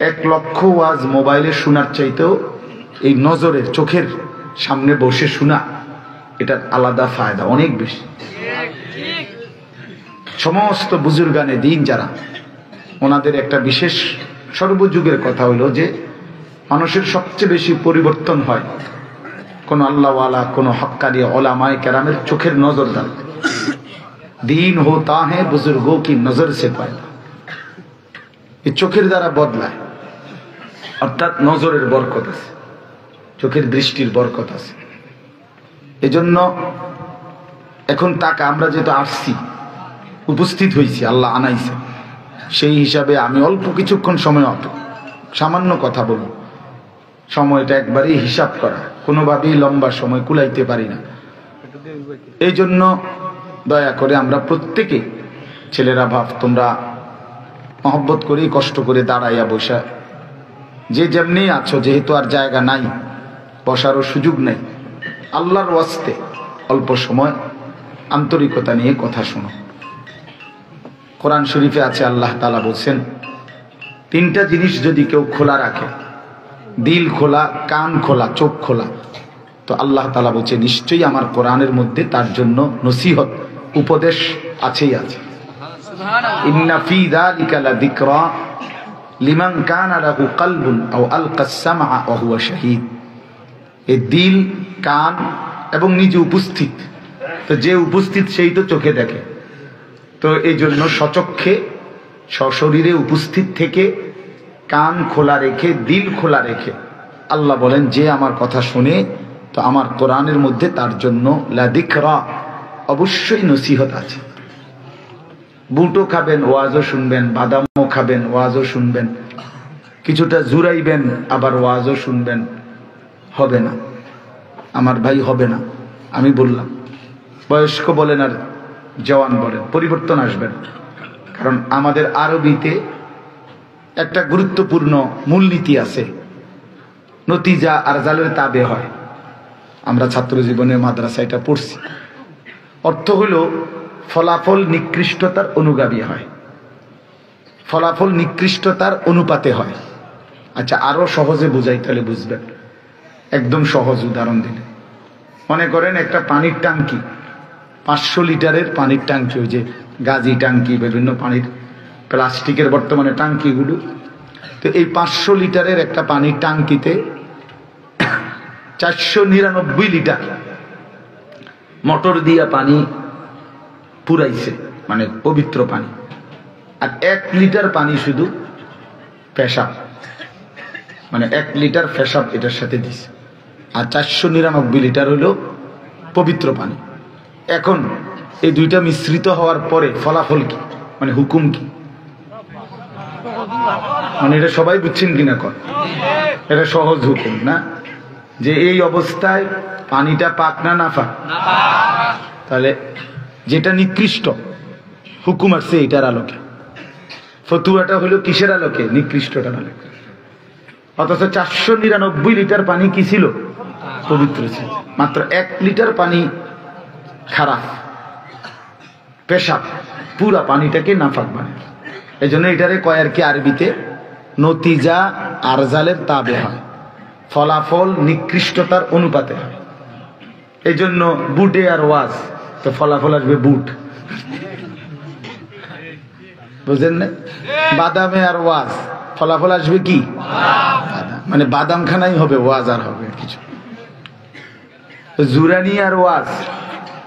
1 লক্ষ ওয়াজ মোবাইলে শোনার চাইতেও এই নজরের চোখের সামনে বসে শোনা এটার আলাদা ফায়দা অনেক বেশি। সমস্ত বুজুর্গানে দিন যারা, ওনাদের একটা বিশেষ সর্বযুগের কথা হলো যে মানুষের সবচেয়ে বেশি পরিবর্তন হয় কোন আল্লাহওয়ালা, কোন হক্কানি ওলামায়ে কেরামের চোখের নজর দ্বারা। দিন হোতা হ্যাঁ বুজুর্গো কি নজর সে পয়দা, এই চোখের দ্বারা বদলায়। অর্থাৎ নজরের বরকত আছে, চোখের দৃষ্টির বরকত আছে। এজন্য এখন তাকে আমরা যেহেতু আসছি, উপস্থিত হয়েছি, আল্লাহ আনাইছে, সেই হিসাবে আমি অল্প কিছুক্ষণ সময় সামান্য কথা বলব। সময়টা একবারেই হিসাব করা, কোনোভাবেই লম্বা সময় কুলাইতে পারি না। এই জন্য দয়া করে আমরা প্রত্যেকে, ছেলেরা ভাব তোমরা মহব্বত করে কষ্ট করে দাঁড়াইয়া বসা, যে যেমনি আছো, যেহেতু আর জায়গা নাই, বসারও সুযোগ নাই, আল্লাহর ওয়াস্তে অল্প সময় আন্তরিকতা নিয়ে কথা শোনো। কোরআন শরীফে আছে, আল্লাহ তাআলা বলছেন 3টা জিনিস যদি কেউ খোলা রাখে, দিল খোলা, কান খোলা, চোখ খোলা, তো আল্লাহ তাআলা বলছে নিশ্চয়ই আমার কোরআনের মধ্যে তার জন্য নসিহত, উপদেশ আছেই আছে। ইন্না ফি যালিকা লাযিকরা লিমান কানা লাহু কলবুন আও আলকাস সামআ ওয়া হুয়া শাহীদ। এই দিল, কান এবং নিজে উপস্থিত, তো যে উপস্থিত সেই তো চোখে দেখে। তো এই জন্য সচক্ষে সশরীরে উপস্থিত থেকে কান খোলা রেখে, দিল খোলা রেখে আল্লাহ বলেন যে আমার কথা শুনে, তো আমার কোরআনের মধ্যে তার জন্য লাযিকরা, অবশ্যই নসিহত আছে। বুটও খাবেন, ওয়াজও শুনবেন, বাদামও খাবেন, ওয়াজও শুনবেন, কিছুটা জুরাইবেন, আবার ওয়াজও শুনবেন, হবে না আমার ভাই, হবে না। আমি বললাম, বয়স্ক বলেন আর জওয়ান বলেন, পরিবর্তন আসবেন। কারণ আমাদের আরবিতে একটা গুরুত্বপূর্ণ মূলনীতি আছে, নতিজা আরজালের তাবে হয়। আমরা ছাত্র জীবনে মাদ্রাসা এটা পড়ছি। অর্থ হলো ফলাফল নিকৃষ্টতার অনুগামী হয়, ফলাফল নিকৃষ্টতার অনুপাতে হয়। আচ্ছা, আরো সহজে বুঝাই তাহলে বুঝবেন। একদম সহজ উদাহরণ দিলে, মনে করেন একটা পানির ট্যাঙ্কি, 500 লিটারের পানির ট্যাঙ্কি, ওই যে গাজি ট্যাঙ্কি, বিভিন্ন পানির প্লাস্টিকের বর্তমানে ট্যাঙ্কিগুলো। তো এই 500 লিটারের একটা পানির ট্যাঙ্কিতে 499 লিটার মোটর দিয়া পানি পুরাইছে, মানে পবিত্র পানি, আর 1 লিটার পানি শুধু পেশাব, মানে 1 লিটার পেশাব এটার সাথে দিছে, আর 499 লিটার হলো পবিত্র পানি। এখন এই দুইটা মিশ্রিত হওয়ার পরে ফলাফল কি, মানে হুকুম কি? মানে এটা সবাই বুঝছেন কিনা? কর, এটা সহজ হুকুম না, যে এই অবস্থায় পানিটা পাক না নাফাক? তাহলে যেটা নিকৃষ্ট হুকুম আসছে এটার আলোকে, ফতুয়াটা হলো কিসের আলোকে? নিকৃষ্টটার আলোকে। অথচ 499 লিটার পানি কি ছিল? পবিত্র ছিল। মাত্র 1 লিটার পানি খারাপ, পেশাব, পুরা পানিটাকে নাফাক বানায়। এই জন্য এটারে কয় আর কি আরবিতে নতিজা আরজালের তাবে হয়, ফলাফল নিকৃষ্টতার অনুপাতে হয়। এই জন্য বুটে আর ওয়াজ, তো ফলাফল আসবে বুট, বুঝলেন না? বাদামে আর ওয়াজ, ফলাফল আসবে কি? মানে বাদাম খানাই হবে, ওয়াজ আর হবে কিছু। জুরানি আর ওয়াজ,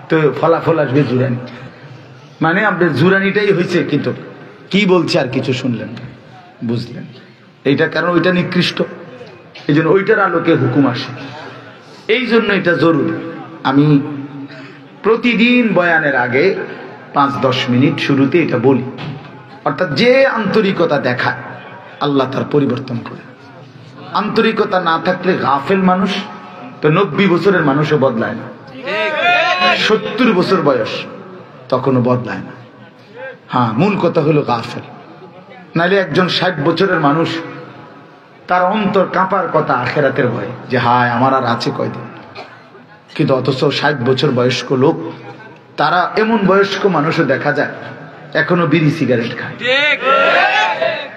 তো ফলাফল আসবে জুরানি। মানে আপনার জুরানিটাই হয়েছে, কিন্তু কি বলছে আর কিছু শুনলেন, বুঝলেন? এইটা কারণ ওইটা নিকৃষ্ট, এই জন্য ওইটার আলোকে হুকুম আসে। এই জন্য এটা জরুরি। আমি প্রতিদিন বয়ানের আগে 5-10 মিনিট শুরুতে এটা বলি। অর্থাৎ যে আন্তরিকতা দেখায় আল্লাহ তার পরিবর্তন করে। আন্তরিকতা না থাকলে গাফেল মানুষ, তো 90 বছরের মানুষও বদলায় না, 70 বছর বয়স তখনও বদলায় না। হ্যাঁ, মূল কথা হলো গাফেল। নাইলে একজন 60 বছরের মানুষ, তার অন্তর কাঁপার কথা আখেরাতের ভয়ে, যে হায় আমার আর আছে কয়দিন। কিন্তু অথচ 60 বছর বয়স্ক লোক, তারা এমন বয়স্ক মানুষও দেখা যায় এখনো বিড়ি সিগারেট খায়।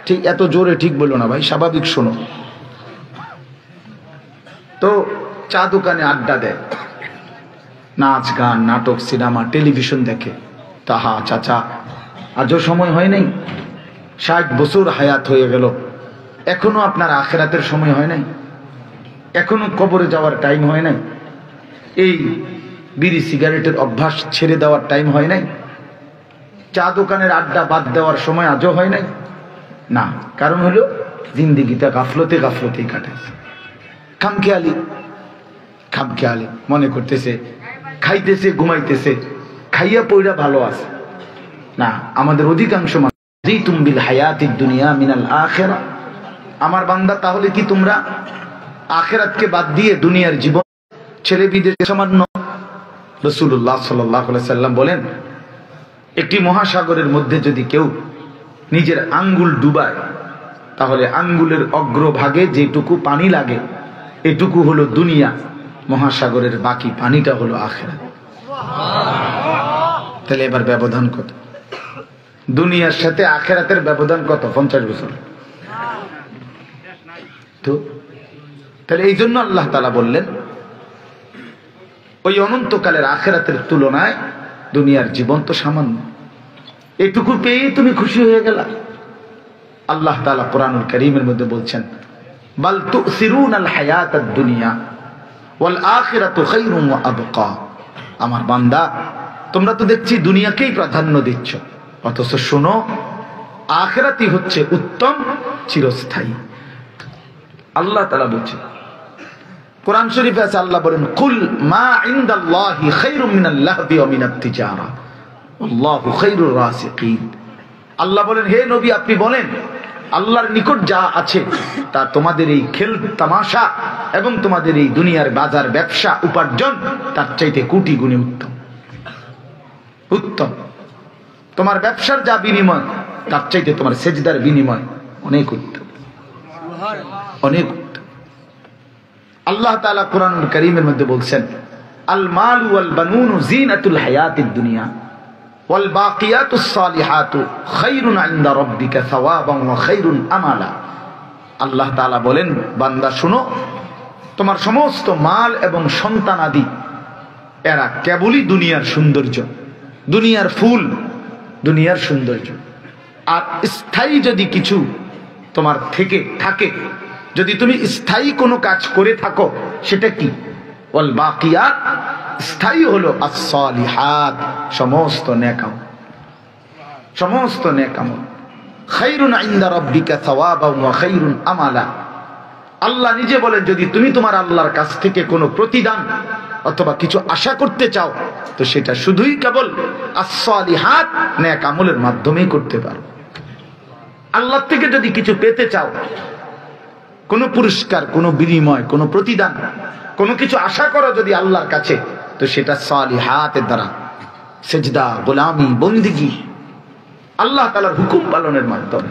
ঠিক এত জোরে ঠিক বললো না ভাই, স্বাভাবিক শোনো। তো চা দোকানে আড্ডা দেয়, নাচ গান নাটক সিনেমা টেলিভিশন দেখে। তাহা চাচা আজও সময় হয় নাই, 60 বছর হায়াত হয়ে গেল, এখনো আপনার আখেরাতের সময় হয় নাই, এখনো কবরে যাওয়ার টাইম হয় নাই, এই বিড়ি সিগারেটের অভ্যাস ছেড়ে দেওয়ার টাইম হয় নাই, চা দোকানের আড্ডা বাদ দেওয়ার সময় আজও হয় নাই। না, কারণ হলো জিন্দিগিটা গাফলতেই কাটাইছে। খামখেয়ালি মনে করতেছে, খাইতেছে ঘুমাইতেছে, খাইয়া পইরা ভালো আছে। না, আমাদের অধিকাংশ মানুষ বিল হায়াতিদ দুনিয়া মিনাল আখিরা, আমার বান্দা তাহলে কি তোমরা আখিরাতকে বাদ দিয়ে দুনিয়ার জীবন ছেড়ে বিদেশে সামান্য? রাসূলুল্লাহ সাল্লাল্লাহু আলাইহি সাল্লাম বলেন, একটি মহাসাগরের মধ্যে যদি কেউ নিজের আঙ্গুল ডুবায়, তাহলে আঙ্গুলের অগ্রভাগে যেটুকু পানি লাগে এটুকু হলো দুনিয়া, মহাসাগরের বাকি পানিটা হলো আখিরাত। তাহলে এবার ব্যবধান কত? দুনিয়ার সাথে আখিরাতের ব্যবধান কত? 50 বছর। তো তাহলে এই জন্য আল্লাহ তাআলা বললেন, ওই অনন্তকালের আখিরাতের তুলনায় দুনিয়ার জীবন তো সামান্য, এটুকু পেয়ে তুমি খুশি হয়ে গেলা। আল্লাহ তাআলা কোরআনুল কারীমের মধ্যে বলছেন, বাল তুসিরুনাল হায়াতাদ দুনিয়া ওয়াল আখিরাতু খায়রুম ওয়া আবকা। আমার বান্দা, তোমরা তো দেখছি দুনিয়াকেই প্রাধান্য দিচ্ছ, অথচ শোনো আখিরাতই হচ্ছে উত্তম, চিরস্থায়ী। আল্লাহ তাআলা বলছেন কোরআন শরীফে আছে, আল্লাহ বলেন, কুল মা ইনদাল্লাহি খায়রুম মিনাল লাহবি ওয়া মিনাত তিজারা আল্লাহু খায়রুর রাসিকিন। আল্লাহ বলেন, হে নবী আপনি বলেন, আল্লাহর নিকট যা আছে তা তোমাদের এই খেল তামাশা এবং তোমাদের এই দুনিয়ার বাজার ব্যবসা উপার্জন তার চাইতে কোটি গুণে উত্তম। তোমার ব্যবসার যা বিনিময় তার চাইতে তোমার সেজদার বিনিময় অনেক উত্তম, অনেক উত্তম। আল্লাহ তাআলা কোরআনুল কারীমের মধ্যে বলছেন, আল মালু ওয়াল বানুনু জিনাতুল হায়াতিদ দুনিয়া ওয়াল বাকিয়াতুস সালিহাতু খায়রুন ইনদা রাব্বিকা সাওয়াবান ওয়া খায়রুন আমালা। আল্লাহ তাআলা বলেন, বান্দা শুনো, তোমার সমস্ত মাল এবং সন্তানাদি এরা কেবলই দুনিয়ার সৌন্দর্য, দুনিয়ার ফুল, দুনিয়ার সৌন্দর্য। আর স্থায়ী যদি কিছু তোমার থেকে থাকে, যদি তুমি স্থায়ী কোনো কাজ করে থাকো, সেটা কি? ওয়াল বাকিয়াত, স্থায়ী হলো আস-সালিহাত, সমস্ত নেক আমল, সমস্ত নেক আমল। খায়রুন ইনদা রাব্বিকা সাওয়াবান ওয়া খায়রুন আমালা। আল্লাহ নিজে বলেন, যদি তুমি তোমার আল্লাহর কাছ থেকে কোনো প্রতিদান অথবা কিছু আশা করতে চাও, তো সেটা শুধুই কেবল আস-সালিহাত, নেক আমলের মাধ্যমেই করতে পারো। আল্লাহ থেকে যদি কিছু পেতে চাও, কোনো পুরস্কার, কোনো বিনিময়, কোনো প্রতিদান, কোনো কিছু আশা করো যদি আল্লাহর কাছে, তো সেটা সালিহাতের দ্বারা, সেজদা, গোলামি, বন্দিগি, আল্লাহ তাআলার হুকুম পালনের মাধ্যমে।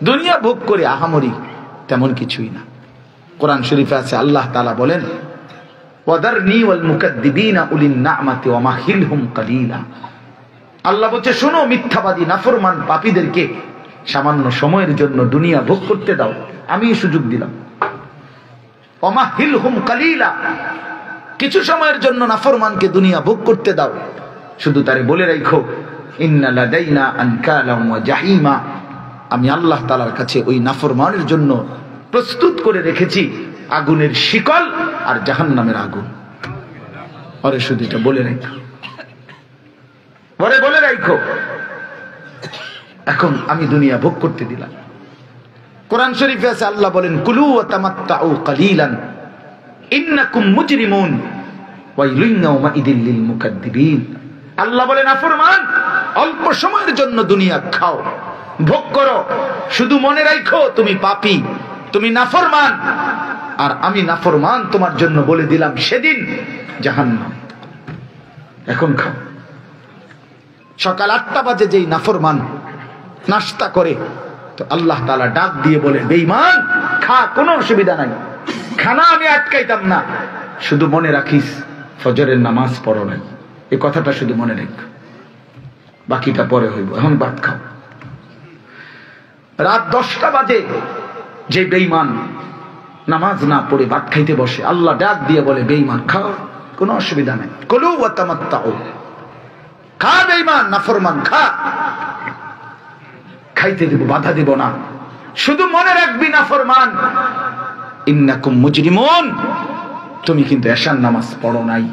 দুনিয়া ভোগ করে আহামরি তেমন কিছুই না। কোরআন শরীফে আছে, আল্লাহ তাআলা বলেন, ওয়াদারনি ওয়াল মুকাদ্দিবিনা উলিন নি'মাতি ওয়া মাহিলহুম কালিলা। আল্লাহ বলছে, শোনো, মিথ্যাবাদী নাফরমান পাপীদেরকে সামান্য সময়ের জন্য দুনিয়া ভোগ করতে দাও, আমি সুযোগ দিলাম। ওয়া মাহিলহুম কালিলা, কিছু সময়ের জন্য নাফরমানকে দুনিয়া ভোগ করতে দাও, শুধু তারে বলে রাখো, ইন্না লাদাইনা আনকালাম ওয়া জাহিমা, আমি আল্লাহ তাআলার কাছে ওই নাফরমানের জন্য প্রস্তুত করে রেখেছি আগুনের শিকল আর জাহান্নামের আগুন। আরে শুধু এটা বলে রাখো, বলে রাখো, এখন আমি দুনিয়া ভোগ করতে দিলাম। কোরআন শরীফে আছে, আল্লাহ বলেন, কুলু ওয়া তামাত্তাউ কালিলান ইন্নাকুম মুজরিমুন ওয়াইলুন ইয়াওমাইদিল লিল মুকাদ্দিবিন। আল্লাহ বলেন, নাফরমান, অল্প সময়ের জন্য দুনিয়া খাও, ভোগ করো, শুধু মনে রাখো তুমি পাপী, তুমি নাফরমান, আর আমি নাফরমান তোমার জন্য বলে দিলাম সেদিন জাহান্নাম। এখন খাও। সকাল 8টা বাজে যেই নাফরমান নাস্তা করে, তো আল্লাহ তাআলা ডাক দিয়ে বলে, বেঈমান, খা, কোনো অসুবিধা নাই, খানা আমি আটকাইতাম না, শুধু মনে রাখিস ফজরের নামাজ পড়ো নাই, এই কথাটা শুধু মনে রাখ, বাকিটা পরে হইব, এখন ভাত খাও। রাত 10টা বাজে যে বেঈমান নামাজ না পড়ে ভাত খাইতে বসে, আল্লাহ ডাক দিয়ে বলে, বেঈমান খাও, কোনো অসুবিধা নেই, কুলু ওয়া তামাত্তাউ, খা বেঈমান নাফরমান খা, খাইতে দেব, বাধা দেব না, শুধু মনে রাখবি নাফরমান, ইন্নাকুম মুজরিমুন, তুমি কিন্তু এশার নামাজ পড়ো নাই,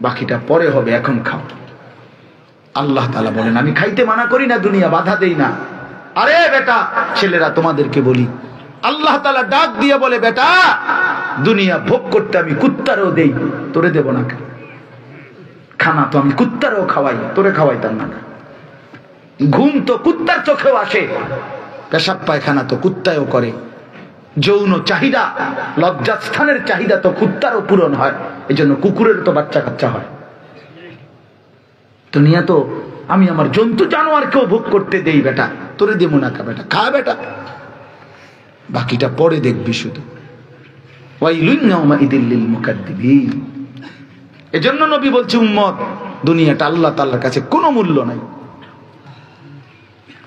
বাকিটা পরে হবে, এখন খাও। আল্লাহ তাআলা বলেন, আমি খাইতে মানা করি না, দুনিয়া বাধা দেই না। আরে বেটা, ছেলেরা তোমাদেরকে বলি, আল্লাহ তাআলা ডাক দিয়ে বলে, বেটা দুনিয়া ভোগ করতে আমি কুত্তারও দেই, তোরে দেব না কেন? খানা তো আমি কুত্তারও খাওয়াই, তোরে খাওয়াইতাম না। ঘুম তো কুত্তার চোখেও আসে, পেশাব পায়খানা তো কুত্তায়ও করে, যৌন চাহিদা, লজ্জাস্থানের চাহিদা তো কুত্তারও পূরণ হয়, এই জন্য কুকুরের তো বাচ্চা কাচ্চা হয়। দুনিয়া তো আমি আমার জন্তু জানোয়ারকেও ভোগ করতে দেই, বেটা তোরে দেব না কা, বেটা খা, বেটা বাকিটা পরে দেখবি শুধু। ওয়াইলুন ইয়াউমাইযিল লিল মুকাদ্দিবিন। এজন্য নবী বলছে, উম্মত দুনিয়াটা আল্লাহ তাআলার কাছে কোনো মূল্য নাই।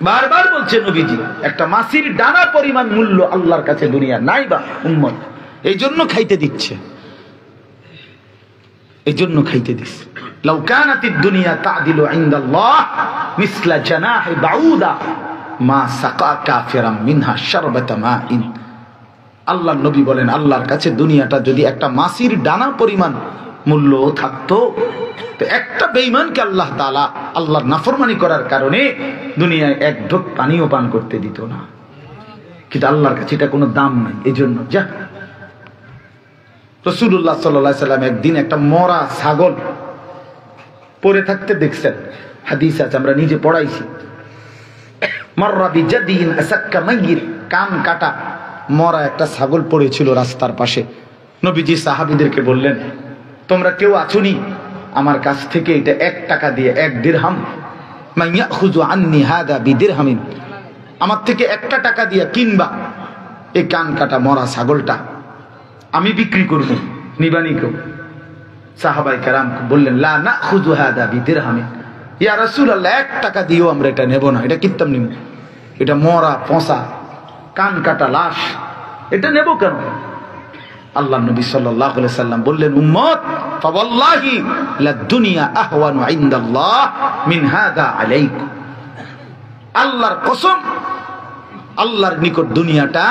বারবার বলছে নবীজি, একটা মাছির ডানা পরিমাণ মূল্য আল্লাহর কাছে দুনিয়া নাই বা উম্মত, এই জন্য খাইতে দিচ্ছে, এই জন্য খাইতে দিচ্ছে। লাউ কানাতিদ দুনিয়া তা'দিলু ইনদাল্লাহ মিসলা জানাহি বাউদা মা সাকা কাফিরাম মিনহা শারবাতা মাইন। আল্লাহর নবী বলেন, আল্লাহর কাছে দুনিয়াটা যদি একটা মাছির ডানা পরিমাণ মূল্য থাকতো, তো একটা বেঈমানকে আল্লাহ তাআলা আল্লাহর নাফরমানি করার কারণে দুনিয়ায় এক ঢোক পানিও পান করতে দিত না। কিন্তু আল্লাহর কাছে এটা কোনো দাম নাই, এই জন্য যা। রাসূলুল্লাহ সাল্লাল্লাহু আলাইহি সাল্লাম একদিন একটা মরা ছাগল পড়ে থাকতে দেখছেন, হাদিস আছে, আমরা নিজে পড়াইছি। মাররা বিজাদিন আসাক্কা মাইয়িত, কান কাটা মরা একটা ছাগল পড়েছিল রাস্তার পাশে। নবীজি সাহাবীদেরকে বললেন, তোমরা কেউ আছোনি আমার কাছ থেকে এটা 1 টাকা দিয়ে, 1 দিরহাম, মান ইয়াখুযু আন্নি হাদা বিদিরহামিন, আমার থেকে 1টা টাকা দিয়ে কিনবা এই কান কাটা মরা ছাগলটা, আমি বিক্রি করব, নিবানি কেউ? সাহাবায়ে কেরাম বললেন, লা নাখুযু হাদা বিদিরহামিন, ইয়া রাসূলুল্লাহ 1 টাকা দিয়েও আমরা এটা নেব না, এটা কিত্তাম নিব, এটা মরা পচা কান কাটা লাশ, এটা নেব কেন? আল্লাহ নবী সাল্লাল্লাহু আলাইহি সাল্লাম বললেন, উম্মত ফাওয়াল্লাহি লাদ-দুনিয়া আহওয়ানু ইনদাল্লাহ মিন হাদা আলাইকুম, আল্লাহর কসম, আল্লাহর নিকট দুনিয়াটা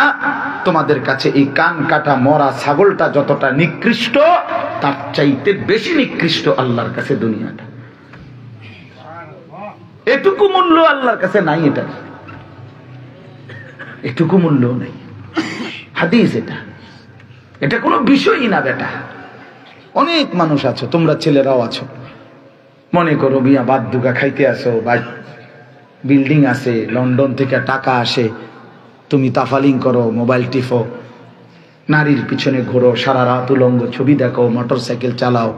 তোমাদের কাছে এই কান কাটা মরা ছাগলটা যতটা নিকৃষ্ট, তার চাইতে বেশি নিকৃষ্ট আল্লাহর কাছে দুনিয়াটা। এটুকু মূল্য আল্লাহর কাছে নাই, এটা এটুকু মূল্য নাই। হাদিস এটা, এটা কোনো বিষয়ই না বেটা। অনেক মানুষ আছো, তোমরা ছেলেরাও আছো, মনে করো বিয়া বাদ দুগা খাইতে আসো, বা বিল্ডিং আছে, লন্ডন থেকে টাকা আসে, তুমি তাফালিং করো, মোবাইল টিপো, নারীর পিছনে ঘোরো, সারা রাত উলঙ্গ ছবি দেখো, মোটর সাইকেল চালাও,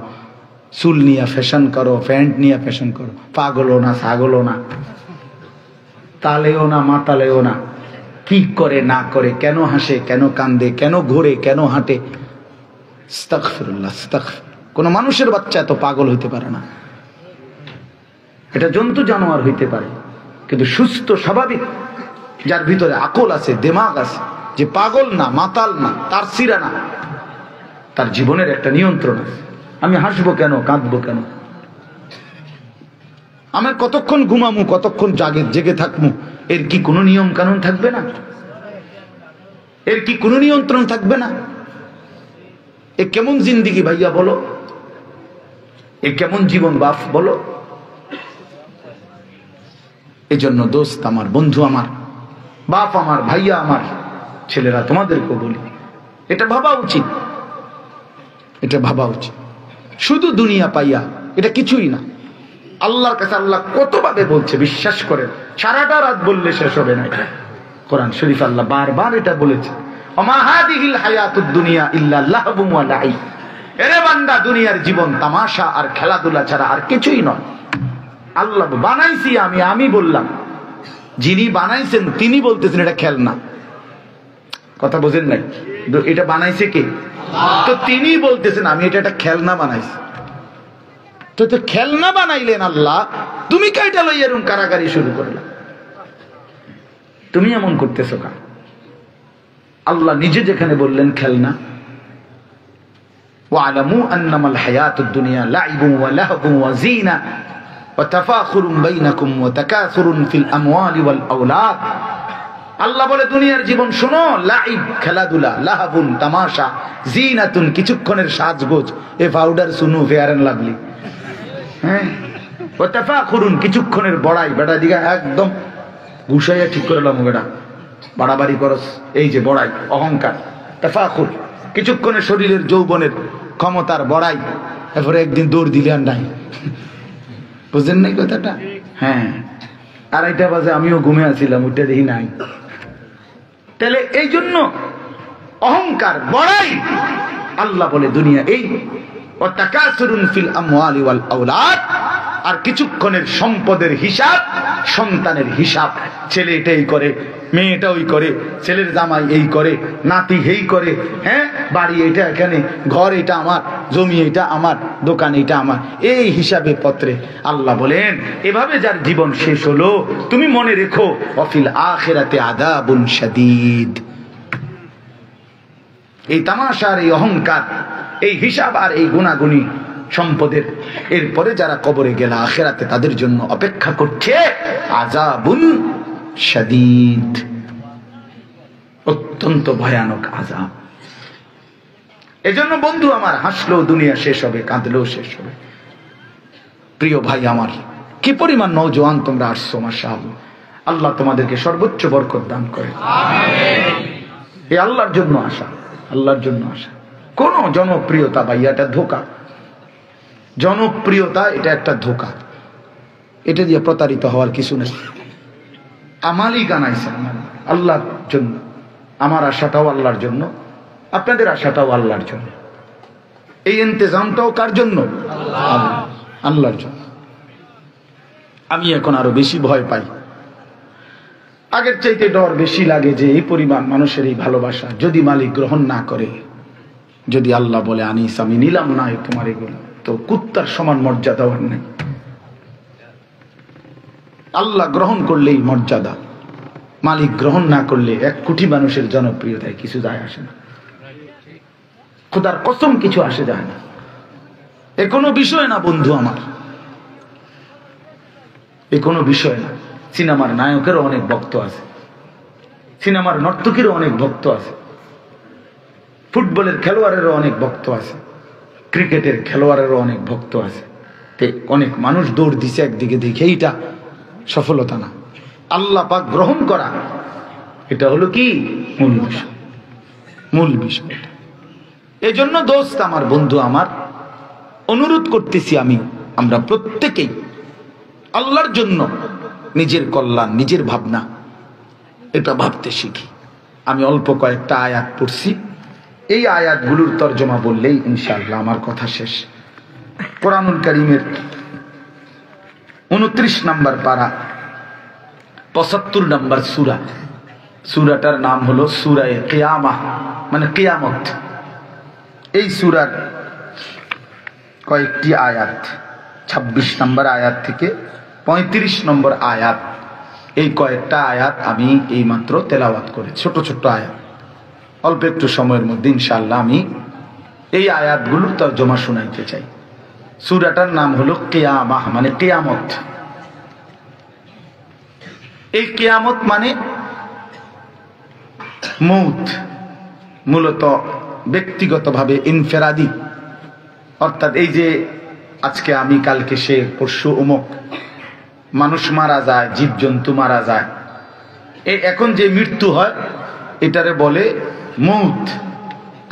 চুল নিয়ে ফ্যাশন করো, প্যান্ট নিয়ে ফ্যাশন করো, পাগলও না ছাগলও না, তালেও না মাতালেও না, কি করে না করে, কেন হাসে, কেন কান্দে, কেন ঘোরে, কেন হাঁটে, আস্তাগফিরুল্লাহ আস্তাগফির। কোন মানুষের বাচ্চা এত পাগল হইতে পারে না, এটা জন্তু জানোয়ার হইতে পারে, কিন্তু সুস্থ স্বাভাবিক যার ভিতরে আকল আছে, দিমাগ আছে, যে পাগল না, মাতাল না, তার সিরা না, তার জীবনের একটা নিয়ন্ত্রণ আছে। আমি হাসবো কেন, কাঁদবো কেন, আমার কতক্ষণ ঘুমামু, কতক্ষণ জেগে থাকবো, এর কি কোনো নিয়ম কানুন থাকবে না? এর কি কোনো নিয়ন্ত্রণ থাকবে না? এ কেমন জিন্দিগি ভাইয়া বলো, এ কেমন জীবন বাপ বলো? এজন্য দোস্ত আমার, বন্ধু আমার, বাপ আমার, ভাইয়া আমার, ছেলেরা তোমাদেরকে বলি, এটা ভাবা উচিত, এটা ভাবা উচিত। শুধু দুনিয়া পাইয়া এটা কিছুই না। আল্লাহর কাছে আল্লাহ কতভাবে বলছে বিশ্বাস করেন, সারাটা রাত বললে শেষ হবে না। এটা কোরআন শরীফ আল্লাহ বারবার এটা বলেছে, ওমা হাদিহিল হায়াতুদ দুনিয়া ইল্লা লাহবুম ওয়া লাইব, এরে বান্দা দুনিয়ার জীবন তামাশা আর খেলাধুলা ছাড়া আর কিছুই নয়। আল্লাহ বানাইছি আমি বললাম, যিনি বানাইছেন তিনি বলতেছেন এটা খেলনা। কথা বোঝেন নাই? এটা বানাইছে কে? তো তিনি বলতেছেন আমি এটা একটা খেলনা বানাইছি। তো খেলনা বানাইলেন আল্লাহ, তুমি কাইটা লইয়া এরকম কারাগারি শুরু করলাম। তুমি এমন করতেছো কেন? আল্লাহ নিজে যেখানে বললেন খেলনা, وَاعْلَمُوا أَنَّمَا الْحَيَاةُ الدُّنْيَا لَعِبٌ وَلَهْوٌ وَزِينَةٌ وَتَفَاخُرٌ بَيْنَكُمْ وَتَكَاثُرٌ فِي الْأَمْوَالِ وَالْأَوْلَادِ। আল্লাহ বলে দুনিয়ার জীবন শোনো, লাইব খেলাধুলা, লাহাবুন তামাশা, জিনাতুন কিছুক্ষণের সাজগোজ, এ পাউডার সুনু ফেয়ার এন্ড লাভলি, হ্যাঁ, ও তাফাখুরুন কিছুক্ষণের বড়াই, বেটা দিকে একদম ঘুষাইয়া ঠিক করে লাম, বেটা বাড়াবাড়ি করস, এই যে বড়াই, অহংকার, তাফাখুর কিছুক্ষণের শরীরের যৌবনের ক্ষমতার বড়াই, এরপরে একদিন দৌড় দিলে আর নাই। বুঝলেন নাই কথাটা? হ্যাঁ, 2:30 বাজে আমিও ঘুমে আছিলাম, উঠে দেখি নাই। তাহলে এই জন্য অহংকার, বড়াই, আল্লাহ বলে দুনিয়া এই ওয়াতাকাসুরুন ফিল আমওয়ালি ওয়াল আওলাদ, আর কিছুক্ষণের সম্পদের হিসাব, সন্তানের হিসাব, ছেলে এটাই করে, মেয়েটা ওই করে, ছেলের জামাই এই করে, নাতি এই করে, হ্যাঁ, বাড়ি এটা এখানে, ঘর এটা আমার, জমি এটা আমার, দোকান এটা আমার, এই হিসাবে পত্রে আল্লাহ বলেন এভাবে যার জীবন শেষ হলো, তুমি মনে রেখো ওয়াফিল আখিরাতে আযাবুন শাদীদ। এই তামাশার, এই অহংকার, এই হিসাব আর এই গুনাগুনি সম্পদের, এরপরে যারা কবরে গেল আখিরাতে তাদের জন্য অপেক্ষা করছে আযাবুন শাদীদ, অত্যন্ত ভয়ানক আযাব। এজন্য বন্ধু আমার, হাসলেও দুনিয়া শেষ হবে, কাঁদলেও শেষ হবে। প্রিয় ভাই আমার, কি পরিমাণ নওজোয়ান তোমরা আসছো, মাশাআল্লাহ। আল্লাহ তোমাদেরকে সর্বোচ্চ বরকত দান করে, আমিন। এই আল্লাহর জন্য আসা, আল্লাহর জন্য আসা। কোন জনপ্রিয়তা ভাই, এটা ধোঁকা। জনপ্রিয়তা এটা একটা ধোঁকা, এটা দিয়ে প্রতারিত হওয়ার কিছু নেই। আমালই গানাইছেন আল্লাহর জন্য, আমার আশাটাও আল্লাহর জন্য, আপনাদের আশাটাও আল্লাহর জন্য, এই ইন্তজামটাও কার জন্য? আল্লাহর জন্য। আমি এখন আরো বেশি ভয় পাই, আগের চাইতে ডর বেশি লাগে যে এই পরিমাণ মানুষের এই ভালোবাসা যদি মালিক গ্রহণ না করে, যদি আল্লাহ বলে আনিস আমি নিলাম না তোমার এগুলো, তো কুত্তার সমান মর্যাদা আর নেই। আল্লাহ গ্রহণ করলেই মর্যাদা, মালিক গ্রহণ না করলে 1 কোটি মানুষের জনপ্রিয়তায় কিছু যায় আসে না, খোদার কসম কিছু আসে যায় না। এ কোনো বিষয় না বন্ধু আমার, এ কোনো বিষয় না। সিনেমার নায়কেরও অনেক ভক্ত আছে, সিনেমার নর্তকীরও অনেক ভক্ত আছে, ফুটবলের খেলোয়াড়েরও অনেক ভক্ত আছে, ক্রিকেটের খেলোয়াড়েরও অনেক ভক্ত আছে। অনেক মানুষ দৌড় দিছে একদিকে, দেখে এইটা সফলতা না। আল্লাহ পাক গ্রহণ করা, এটা হলো কি মূল বিষয়, মূল বিষয়। এই জন্য দোস্ত আমার, বন্ধু আমার, অনুরোধ করতেছি আমরা প্রত্যেকেই আল্লাহর জন্য নিজের কল্যাণ, নিজের ভাবনা, এটা ভাবতে শিখি। আমি অল্প কয়েকটা আয়াত পড়ছি, এই আয়াতগুলোর তর্জমা বললেই ইনশাআল্লাহ আমার কথা শেষ। কোরআনুল কারীমের 29 নম্বর পারা, 75 নম্বর সূরা, সূরাটার নাম হলো সূরা কিয়ামাহ, মানে কিয়ামত। এই সূরার কয়েকটি আয়াত, 26 নম্বর আয়াত থেকে 35 নম্বর আয়াত, এই কয়েকটা আয়াত আমি এই মাত্র তেলাওয়াত করে, ছোট ছোট আয়াত, অল্প একটু সময়ের মধ্যে ইনশাআল্লাহ আমি এই আয়াতগুলোর তর্জমা শোনাইতে চাই। সূরাটার নাম হলো কিয়ামাহ, মানে কিয়ামত। এই কিয়ামত মানে মৌত, মূলত ব্যক্তিগতভাবে ইনফেরাদি, অর্থাৎ এই যে আজকে আমি, কালকে সে, পরশু অমুক, মানুষ মারা যায়, জীবজন্তু মারা যায়, এই এখন যে মৃত্যু হয় এটারে বলে মৌত।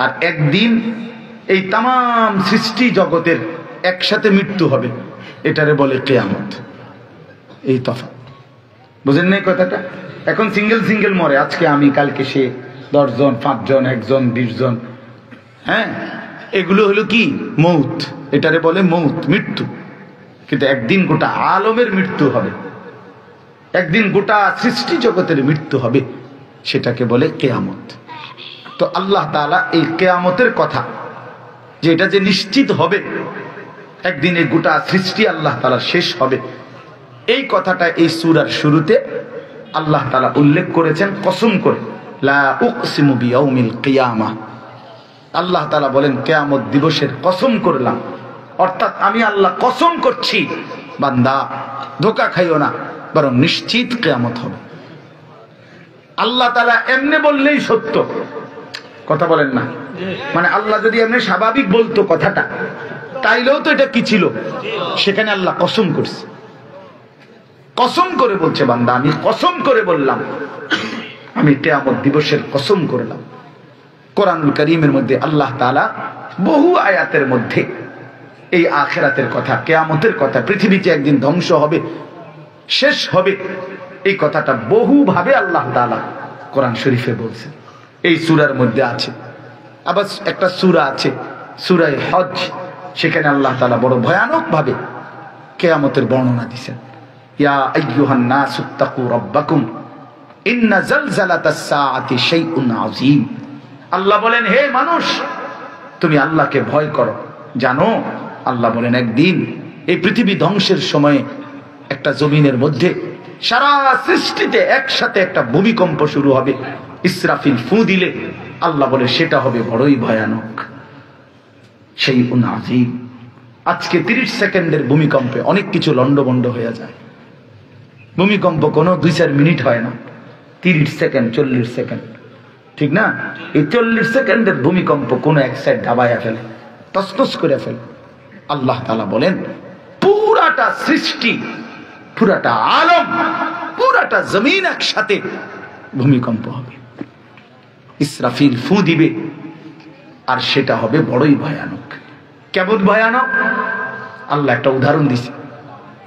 আর একদিন এই তাম সৃষ্টি জগতের একসাথে মৃত্যু হবে, এটারে বলে কিয়ামত। এই তফাৎ বুঝেন নাই কথাটা? এখন সিঙ্গেল সিঙ্গেল মরে, আজকে আমি, কালকে সে, 10 জন, 5 জন, 1 জন, 20 জন, হ্যাঁ, এগুলো হলো কি মৌত, এটারে বলে মৌত, মৃত্যু। কিন্তু একদিন গোটা আলমের মৃত্যু হবে, একদিন গোটা সৃষ্টি জগতের মৃত্যু হবে, সেটাকে বলে কিয়ামত। তো আল্লাহ তাআলা এই কিয়ামতের কথা, যে এটা যে নিশ্চিত হবে একদিন এই গোটা সৃষ্টি আল্লাহ তাআলা শেষ হবে, এই কথাটা এই সূরার শুরুতে আল্লাহ তাআলা উল্লেখ করেছেন কসম করে, লা উকসিমু বিয়াউমিল কিয়ামাহ। আল্লাহ তাআলা বলেন কিয়ামত দিবসের কসম করলাম, অর্থাৎ আমি আল্লাহ কসম করছি বান্দা ধোঁকা খাইও না, বরং নিশ্চিত কিয়ামত হবে। আল্লাহ তাআলা এমনি বললেই সত্য, কথা বলেন না? মানে আল্লাহ যদি এমনি স্বাভাবিক বলতো কথাটা, তাইলেও তো এটা কি ছিল, সেখানে আল্লাহ কসম করছে, কসম করে বলছে বান্দা আমি কসম করে বললাম, আমি কিয়ামত দিবসের কসম করলাম। কোরআনুল কারীমের মধ্যে আল্লাহ তাআলা বহু আয়াতের মধ্যে এই আখিরাতের কথা, কিয়ামতের কথা, পৃথিবীতে একদিন ধ্বংস হবে, শেষ হবে, এই কথাটা বহুভাবে আল্লাহ তাআলা কোরআন শরীফে বলছেন। এই সূরার মধ্যে আছে, আবার একটা সূরা আছে সূরা হজ, সেখানে আল্লাহ তাআলা বড় ভয়ানক ভাবে কিয়ামতের বর্ণনা দিয়েছেন। ইয়া আইয়ুহান নাসুত্তাকু রাব্বাকুম ইন্না জালজালাতাস সাআতি শাইউন আযীম। আল্লাহ বলেন হে মানুষ তুমি আল্লাহকে ভয় করো, জানো আল্লাহ বলেন একদিন এই পৃথিবী ধ্বংসের সময়ে একটা জমিনের মধ্যে সারা সৃষ্টিতে একসাথে একটা ভূমিকম্প শুরু হবে, ইসরাফিল ফু দিলে আল্লাহ বলে সেটা হবে বড়ই ভয়ানক, শাইউন আযীম। আজকে 30 সেকেন্ডের ভূমিকম্পে অনেক কিছু লন্ডভন্ড হয়ে যায়। ভূমিকম্প কোনো 2-4 মিনিট হয় না, 30 সেকেন্ড 40 সেকেন্ড, ঠিক না? এই 40 সেকেন্ডের ভূমিকম্প কোন এক সাইড দাবায়া ফেলে, তসতস করে ফেলে। আল্লাহ তাআলা বলেন পুরাটা সৃষ্টি, পুরাটা আলম, পুরাটা জমিন একসাথে ভূমিকম্প হবে, ইসরাফিল ফু দিবে, আর সেটা হবে বড়ই ভয়ানক। কেমন ভয়ানক? আল্লাহ একটা উদাহরণ দিছে,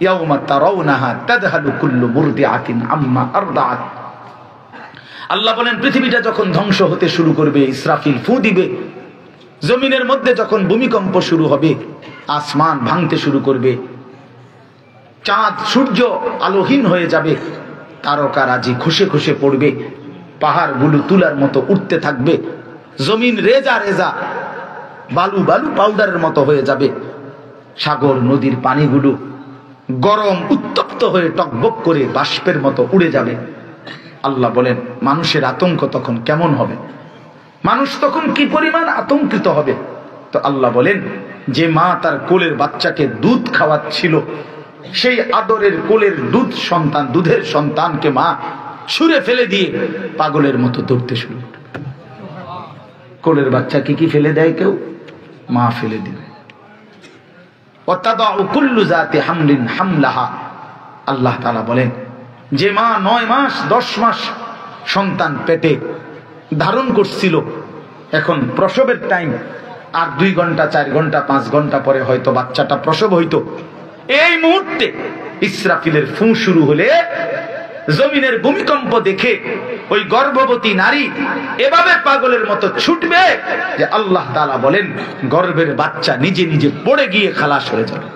ইয়াউমা তারাউনাহা তাযহালু কুল্লু মুরদিআতিন আম্মা আরদাআত। আল্লাহ বলেন পৃথিবীটা যখন ধ্বংস হতে শুরু করবে, ইসরাফিল ফু দিবে, জমিনের মধ্যে যখন ভূমিকম্প শুরু হবে, আসমান ভাঙতে শুরু করবে, চাঁদ সূর্য আলোহীন হয়ে যাবে, তারকারাজি খসে খসে পড়বে, পাহাড়গুলো তুলার মতো উঠতে থাকবে, জমিন রেজা রেজা বালু বালু পাউডারের মতো হয়ে যাবে, সাগর নদীর পানিগুলো গরম উত্তপ্ত হয়ে টকবক করে বাষ্পের মতো উড়ে যাবে। আল্লাহ বলেন মানুষের আতঙ্ক তখন কেমন হবে, মানুষ তখন কি পরিমাণ আতঙ্কিত হবে। তো আল্লাহ বলেন যে মা তার কোলের বাচ্চাকে দুধ খাওয়াচ্ছিল, সেই আদরের কোলের দুধের সন্তানকে মা ছুঁড়ে ফেলে দিয়ে পাগলের মতো দৌড়তে শুরু করবে। কোলের বাচ্চাকে কি ফেলে দেয় কেউ? মা ফেলে দিবে। ওয়াতাদাউ কুল্লু যাতি হামলিন হামলাহা। আল্লাহ তাআলা বলেন যে মা 9 মাস 10 মাস সন্তান পেটে ধারণ করছিল, এখন প্রসবের টাইম, আর 2 ঘন্টা 4 ঘন্টা 5 ঘন্টা পরে হয়তো বাচ্চাটা প্রসব হইতো, এই মুহূর্তে ইসরাফিলের ফু শুরু হলে জমিনের ভূমিকম্প দেখে ওই গর্ভবতী নারী এভাবে পাগলের মতো ছুটবে যে আল্লাহ তাআলা বলেন গর্ভের বাচ্চা নিজে নিজে পড়ে গিয়ে খালাস হয়ে যাবে।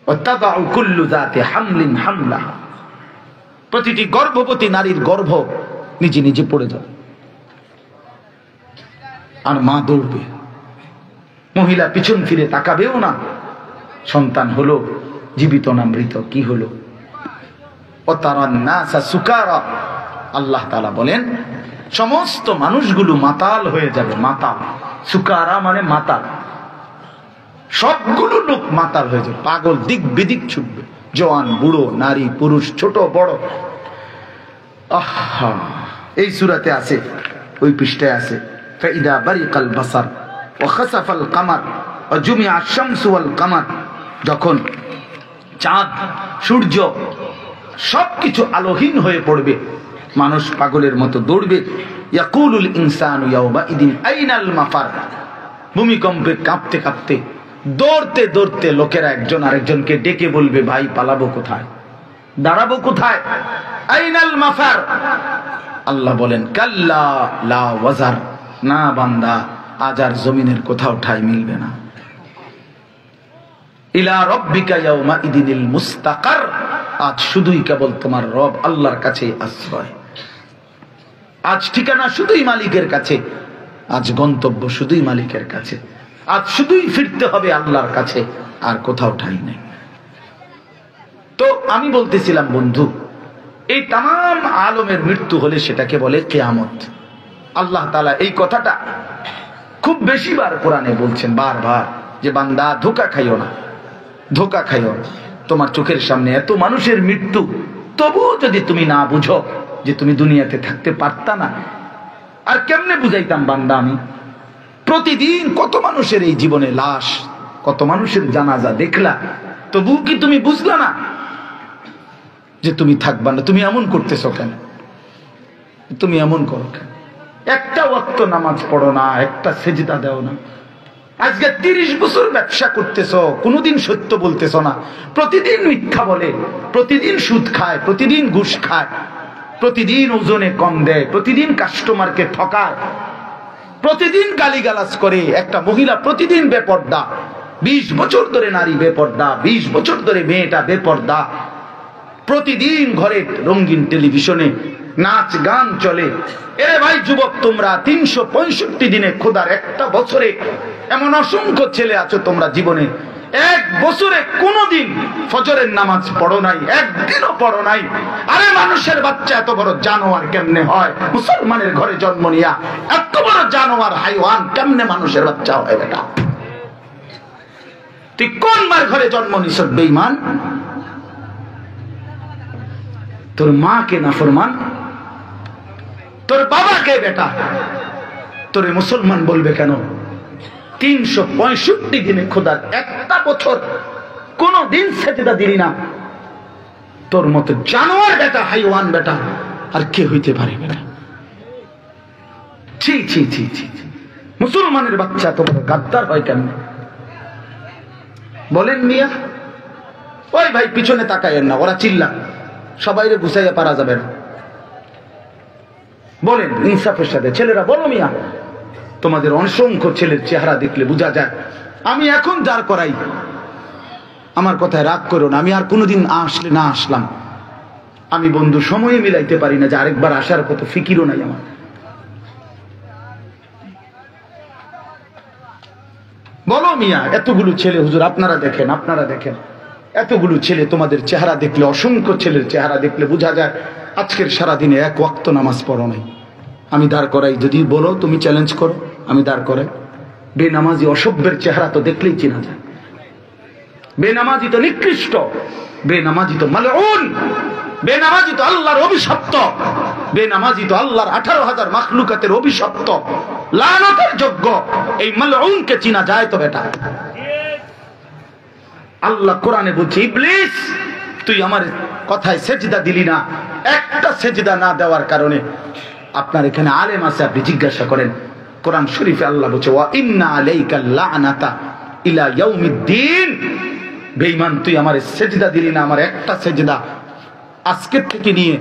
ওয়াতাদাউ কুল্লু যাতি হামলিন হামলাহা। প্রতিটি গর্ভবতী নারীর গর্ভ নিজে নিজে পড়ে যাবে, আর মা দৌড়বে, মহিলা পিছন ফিরে তাকাবেও না, সন্তান হলো জীবিত না মৃত কি হলো। ওয়াতারান নাসা সুকারা। আল্লাহ তাআলা বলেন সমস্ত মানুষগুলো মাতাল হয়ে যাবে। মাতাল, সুকারা মানে মাতাল, সবগুলো লোক মাতাল হয়ে যাবে, পাগল দিক বিদিক ছুটবে, জওয়ান বুড়ো নারী পুরুষ ছোট বড়। আহা, এই সূরাতে আছে, ওই পৃষ্ঠায় আছে ফাইদা বারিকাল বাসার ওয়া খাসাফাল কামার ওয়া জুমিআ আশ-শামসু ওয়াল কামার। যখন চাঁদ সূর্য সবকিছু আলোহীন হয়ে পড়বে, মানুষ পাগলের মতো দৌড়বে। ইয়াকুলুল ইনসানু ইয়াওমা ইদিন আইনাল মাফার। ভূমিকম্পে কাঁপতে কাঁপতে দৌড়তে দৌড়তে লোকেরা একজন আরেকজনকে ডেকে বলবে ভাই পালাবো কোথায়, দাঁড়াবো কোথায়, আইনাল মাফার। আল্লাহ বলেন কাল্লা লা ওয়াজার। না বান্দা, আজ আর জমিনের কোথাও ঠাঁই মিলবে না। ইলা রাব্বিকা ইয়াওমা ইদিনিল মুস্তাকার। আজ শুধুই কেবল তোমার রব আল্লাহর কাছে আশ্রয়, আজ ঠিকানা শুধুই মালিকের কাছে, আজ গন্তব্য শুধুই মালিকের কাছে, আজ শুধুই ফিরতে হবে আল্লাহর কাছে, আর কোথাও ঠাঁই নেই। তো আমি বলতেছিলাম বন্ধু, এই তাম আলমের মৃত্যু হলে সেটাকে বলে কিয়ামত। আল্লাহ তাআলা এই কথাটা খুব বেশিবার কোরআনে বলছেন, বারবার, যে বান্দা ধোঁকা খাইও না, ধোঁকা খাইও না। তোমার চোখের সামনে এত মানুষের মৃত্যু, তবুও যদি তুমি না বুঝো যে তুমি দুনিয়াতে থাকতে পারতা না, আর কেমনে বুঝাইতাম বান্দা আমি? প্রতিদিন কত মানুষের এই জীবনে লাশ, কত মানুষের জানাজা দেখলা, তবুও কি তুমি বুঝলা না যে তুমি থাকবা না? তুমি এমন করতেছো কেন? তুমি এমন করো কেন? একটা ওয়াক্ত নামাজ পড়ো না, একটা সেজদা দাও না। আজকে 30 বছর ব্যবসা করতেছো, কোনোদিন সত্য বলতেছো না, প্রতিদিন মিথ্যা বলে, প্রতিদিন সুদ খায়, প্রতিদিন ঘুষ খায়, প্রতিদিন ওজনে কম দেয়, প্রতিদিন কাস্টমারকে ঠকায়, প্রতিদিন গালিগালাজ করে। একটা মহিলা প্রতিদিন বেপর্দা, 20 বছর ধরে নারী বেপর্দা, 20 বছর ধরে মেয়েটা বেপর্দা। প্রতিদিন ঘরে রঙিন টেলিভিশনে নাচ গান চলে। এরে ভাই যুবক, তোমরা 365 দিনে, খোদার একটা বছরে এমন অসংখ্য ছেলে আছো, তোমরা জীবনে এক বছরে কোনোদিন ফজরের নামাজ পড়ো নাই, একদিনও পড়ো নাই। আরে মানুষের বাচ্চা এত বড় জানোয়ার কেমনে হয়? মুসলমানের ঘরে জন্ম নিয়া এত বড় জানোয়ার হাইওয়ান কেমনে মানুষের বাচ্চা হয়? বেটা, তুই কোন মার ঘরে জন্ম নিস বেঈমান? তোর মা কে নাফরমান, তোর বাবাকে বেটা, তোরে মুসলমান বলবে কেন? 365 দিনে খোদার একটা বছর কোন দিন সেজদা দিলি না। তোর মতো জানোয়ার বেটা, হাইওয়ান বেটা আর কে হইতে পারে বেটা? ছি ছি ছি ছি। মুসলমানের বাচ্চা তো বড় গাদ্দার হয় কেন বলেন মিয়া? ওই ভাই পিছনে তাকায়েন না, ওরা চিল্লা, সবাইরে গুছাইয়া পারা যাবে না। বলেন ইনসাফের সাথে, ছেলেরা বলো মিয়া, তোমাদের অসংখ্য ছেলের চেহারা দেখলে বোঝা যায়। আমি এখন দাঁড় করাই, আমার কথায় রাগ করো না, আমি আর কোনোদিন আসলে না আসলাম, আমি বন্ধু সময়ে মিলাইতে পারি না যে আরেকবার আসার কত ফিকিরও নাই আমার। বলো মিয়া, এতগুলো ছেলে হুজুর আপনারা দেখেন, আপনারা দেখেন, এতগুলো ছেলে, তোমাদের চেহারা দেখলে, অসংখ্য ছেলের চেহারা দেখলে বোঝা যায় আজকের সারাদিনে এক ওয়াক্ত নামাজ পড়ো নাই। আমি দাঁড় করাই, যদি বলো তুমি চ্যালেঞ্জ করো, আমি দাঁড় করাই। বেনামাজি অসভ্যের চেহারা তো দেখলেই চেনা যায়। বেনামাজি তো নিকৃষ্ট, বেনামাজি তো মালউন, বেনামাজি তো আল্লাহর অভিশপ্ত, বেনামাজি তো আল্লাহর 18,000 মাখলুকাতের অভিশপ্ত, লানতের যোগ্য। এই মালউনকে চিনা যায় তো বেটা? আল্লাহ কোরআনে বলছে, ইবলিস তুই আমার কথায় সেজদা দিলি না। একটা সেজদা না দেওয়ার কারণে, আপনার এখানে আলেম আছে, আপনি জিজ্ঞাসা করেন, কোরআন শরীফে আল্লাহ বলছে, ওয়া ইন্না আলাইকা লানাতা ইলা ইয়াউমিদ্দিন। বেঈমান তুই আমার সেজদা দিলি না, আমার একটা সেজদা, আজকের থেকে নিয়ে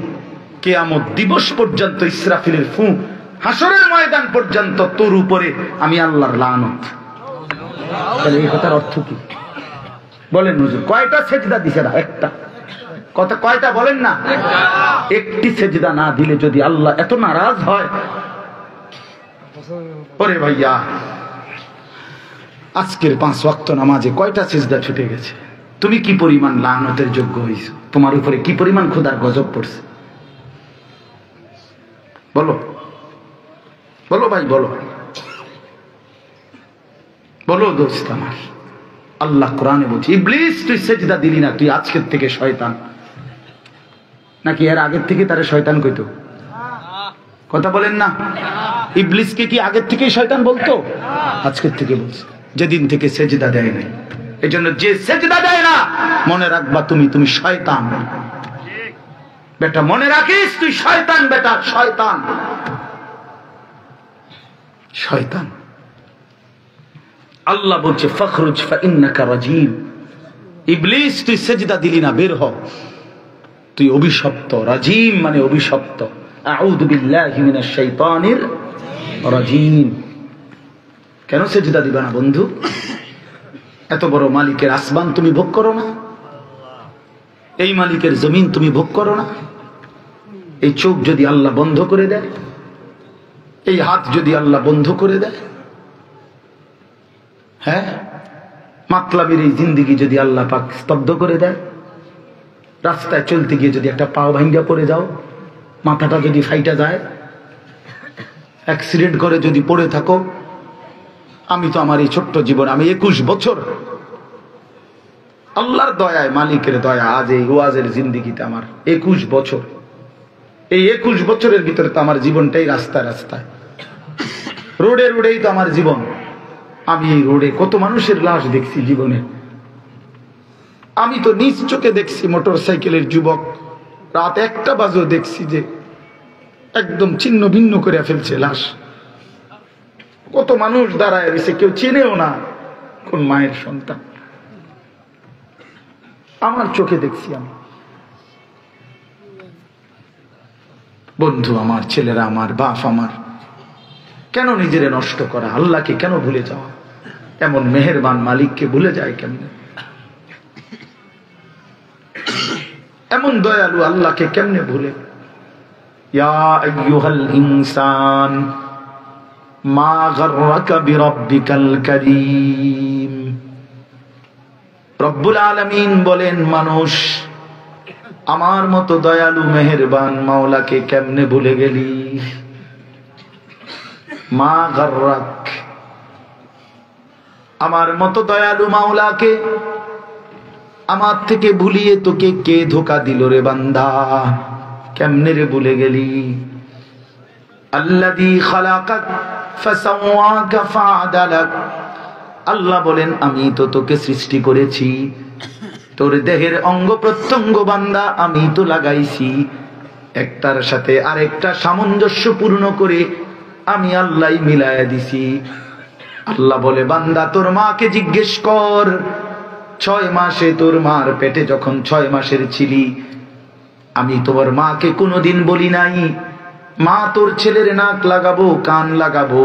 কিয়ামত দিবস পর্যন্ত, ইসরাফিলের ফু, হাসরের ময়দান পর্যন্ত তোর উপরে আমি আল্লাহর লানত। তাহলে এই কথার অর্থ কি বলেন হুজুর? কয়টা সেজদা দিছে না? একটা। কথা কয়টা বলেন না? একটি সেজদা না দিলে যদি আল্লাহ এত নারাজ হয়, ওরে ভাইয়া, আজকের 5 ওয়াক্ত নামাজে কয়টা সেজদা ছুটে গেছে? তুমি কি পরিমাণ লানতের যোগ্য হইছো? তোমার উপরে কি পরিমাণ খোদার গজব পড়ছে? বলো বলো ভাই, বলো বলো দোস্ত আমার। আল্লাহ কোরআনে বলছে, ইবলিস তুই সেজদা দিলি না, তুই আজকের থেকে শয়তান। নাকি এর আগের থেকে তারে শয়তান কইতো? কথা বলেন না। ইবলিসকে কি আগের থেকে শয়তান বলতো? আজকের থেকে বলছে, যেদিন থেকে সেজদা দেয় নাই। এই জন্য যে সেজদা দেয় না, মনে রাখবা তুমি তুমি শয়তান বেটা, মনে রাখিস তুই শয়তান বেটা, শয়তান শয়তান। আল্লাহ বলছে, ফখরুজ ফাইন্নাকা রাজিম। ইবলিস তুই সেজদা দিলি না, বের হ, তুই অভিশপ্ত। রাজিম মানে অভিশপ্ত। আউযু বিল্লাহি মিনাশ শাইতানির রাজিম। কেন সেজদা দিবা না বন্ধু? এত বড় মালিকের আসমান তুমি ভোগ করো না? এই মালিকের জমিন তুমি ভোগ করো না? এই চোখ যদি আল্লাহ বন্ধ করে দেয়, এই হাত যদি আল্লাহ বন্ধ করে দেয়, হ্যাঁ, মাতলাবের এই জিন্দেগি যদি আল্লাহ পাক স্তব্ধ করে দেয়, রাস্তায় চলতে গিয়ে যদি একটা পাও ভাঙ্গা পড়ে যাও, মাথাটা যদি ফাইটা যায়, অ্যাক্সিডেন্ট করে যদি পড়ে থাকো, আমি তো আমার এই ছোট্ট জীবন, আমি 21 বছর আল্লাহর দয়ায়, মালিকের দয়া, আজ এই ওয়াজের জিন্দিগিতে আমার 21 বছর। এই 21 বছরের ভিতরে তো আমার জীবনটাই রাস্তায় রাস্তায়, রোডে রোডেই তো আমার জীবন। আমি এই রোডে কত মানুষের লাশ দেখছি জীবনে। আমি তো নিজ চোখে দেখছি মোটর সাইকেলের যুবক রাত 1টা বাজেও দেখছি যে একদম ছিন্ন ভিন্ন করে ফেলছে লাশ। কত মানুষ দাঁড়ায় রয়েছে, কেউ চেনেও না কোন মায়ের সন্তান। আমার চোখে দেখছি আমি। বন্ধু আমার, ছেলেরা আমার, বাপ আমার, কেন নিজেরে নষ্ট করা? আল্লাহকে কেন ভুলে যাওয়া? এমন মেহেরবান মালিককে ভুলে যায় কেমনে? এমন দয়ালু আল্লাহকে কেমনে ভুলে? ইয়া আইয়ুহাল ইনসান মা গাররাকা বিরাব্বিকাল কারীম। রব্বুল আলামিন বলেন, মানুষ আমার মতো দয়ালু মেহেরবান মাওলাকে কেমনে ভুলে গেলি? মা গাররাক, আমার মতো দয়ালু মাওলাকে আমার থেকে ভুলিয়ে তোকে কে ধোকা দিল রে বান্দা? কেমনে রে ভুলে গেলি? আল্লাযী খালাকাক ফাসাওয়াকা ফাআদালাক। আল্লাহ বলেন, আমি তো তোকে সৃষ্টি করেছি, তোর দেহের অঙ্গ প্রত্যঙ্গ বান্দা আমি তো লাগাইছি, একটার সাথে আরেকটা সামঞ্জস্য পূর্ণ করে আমি আল্লাহই মিলায়া দিছি। আল্লাহ বলে, বান্দা তোর মাকে জিজ্ঞেস কর, 6 মাসে তোর মার পেটে যখন 6 মাসের ছিলি, আমি তোমার মাকে কোনোদিন বলি নাই মা তোর ছেলের নাক লাগাবো, কান লাগাবো,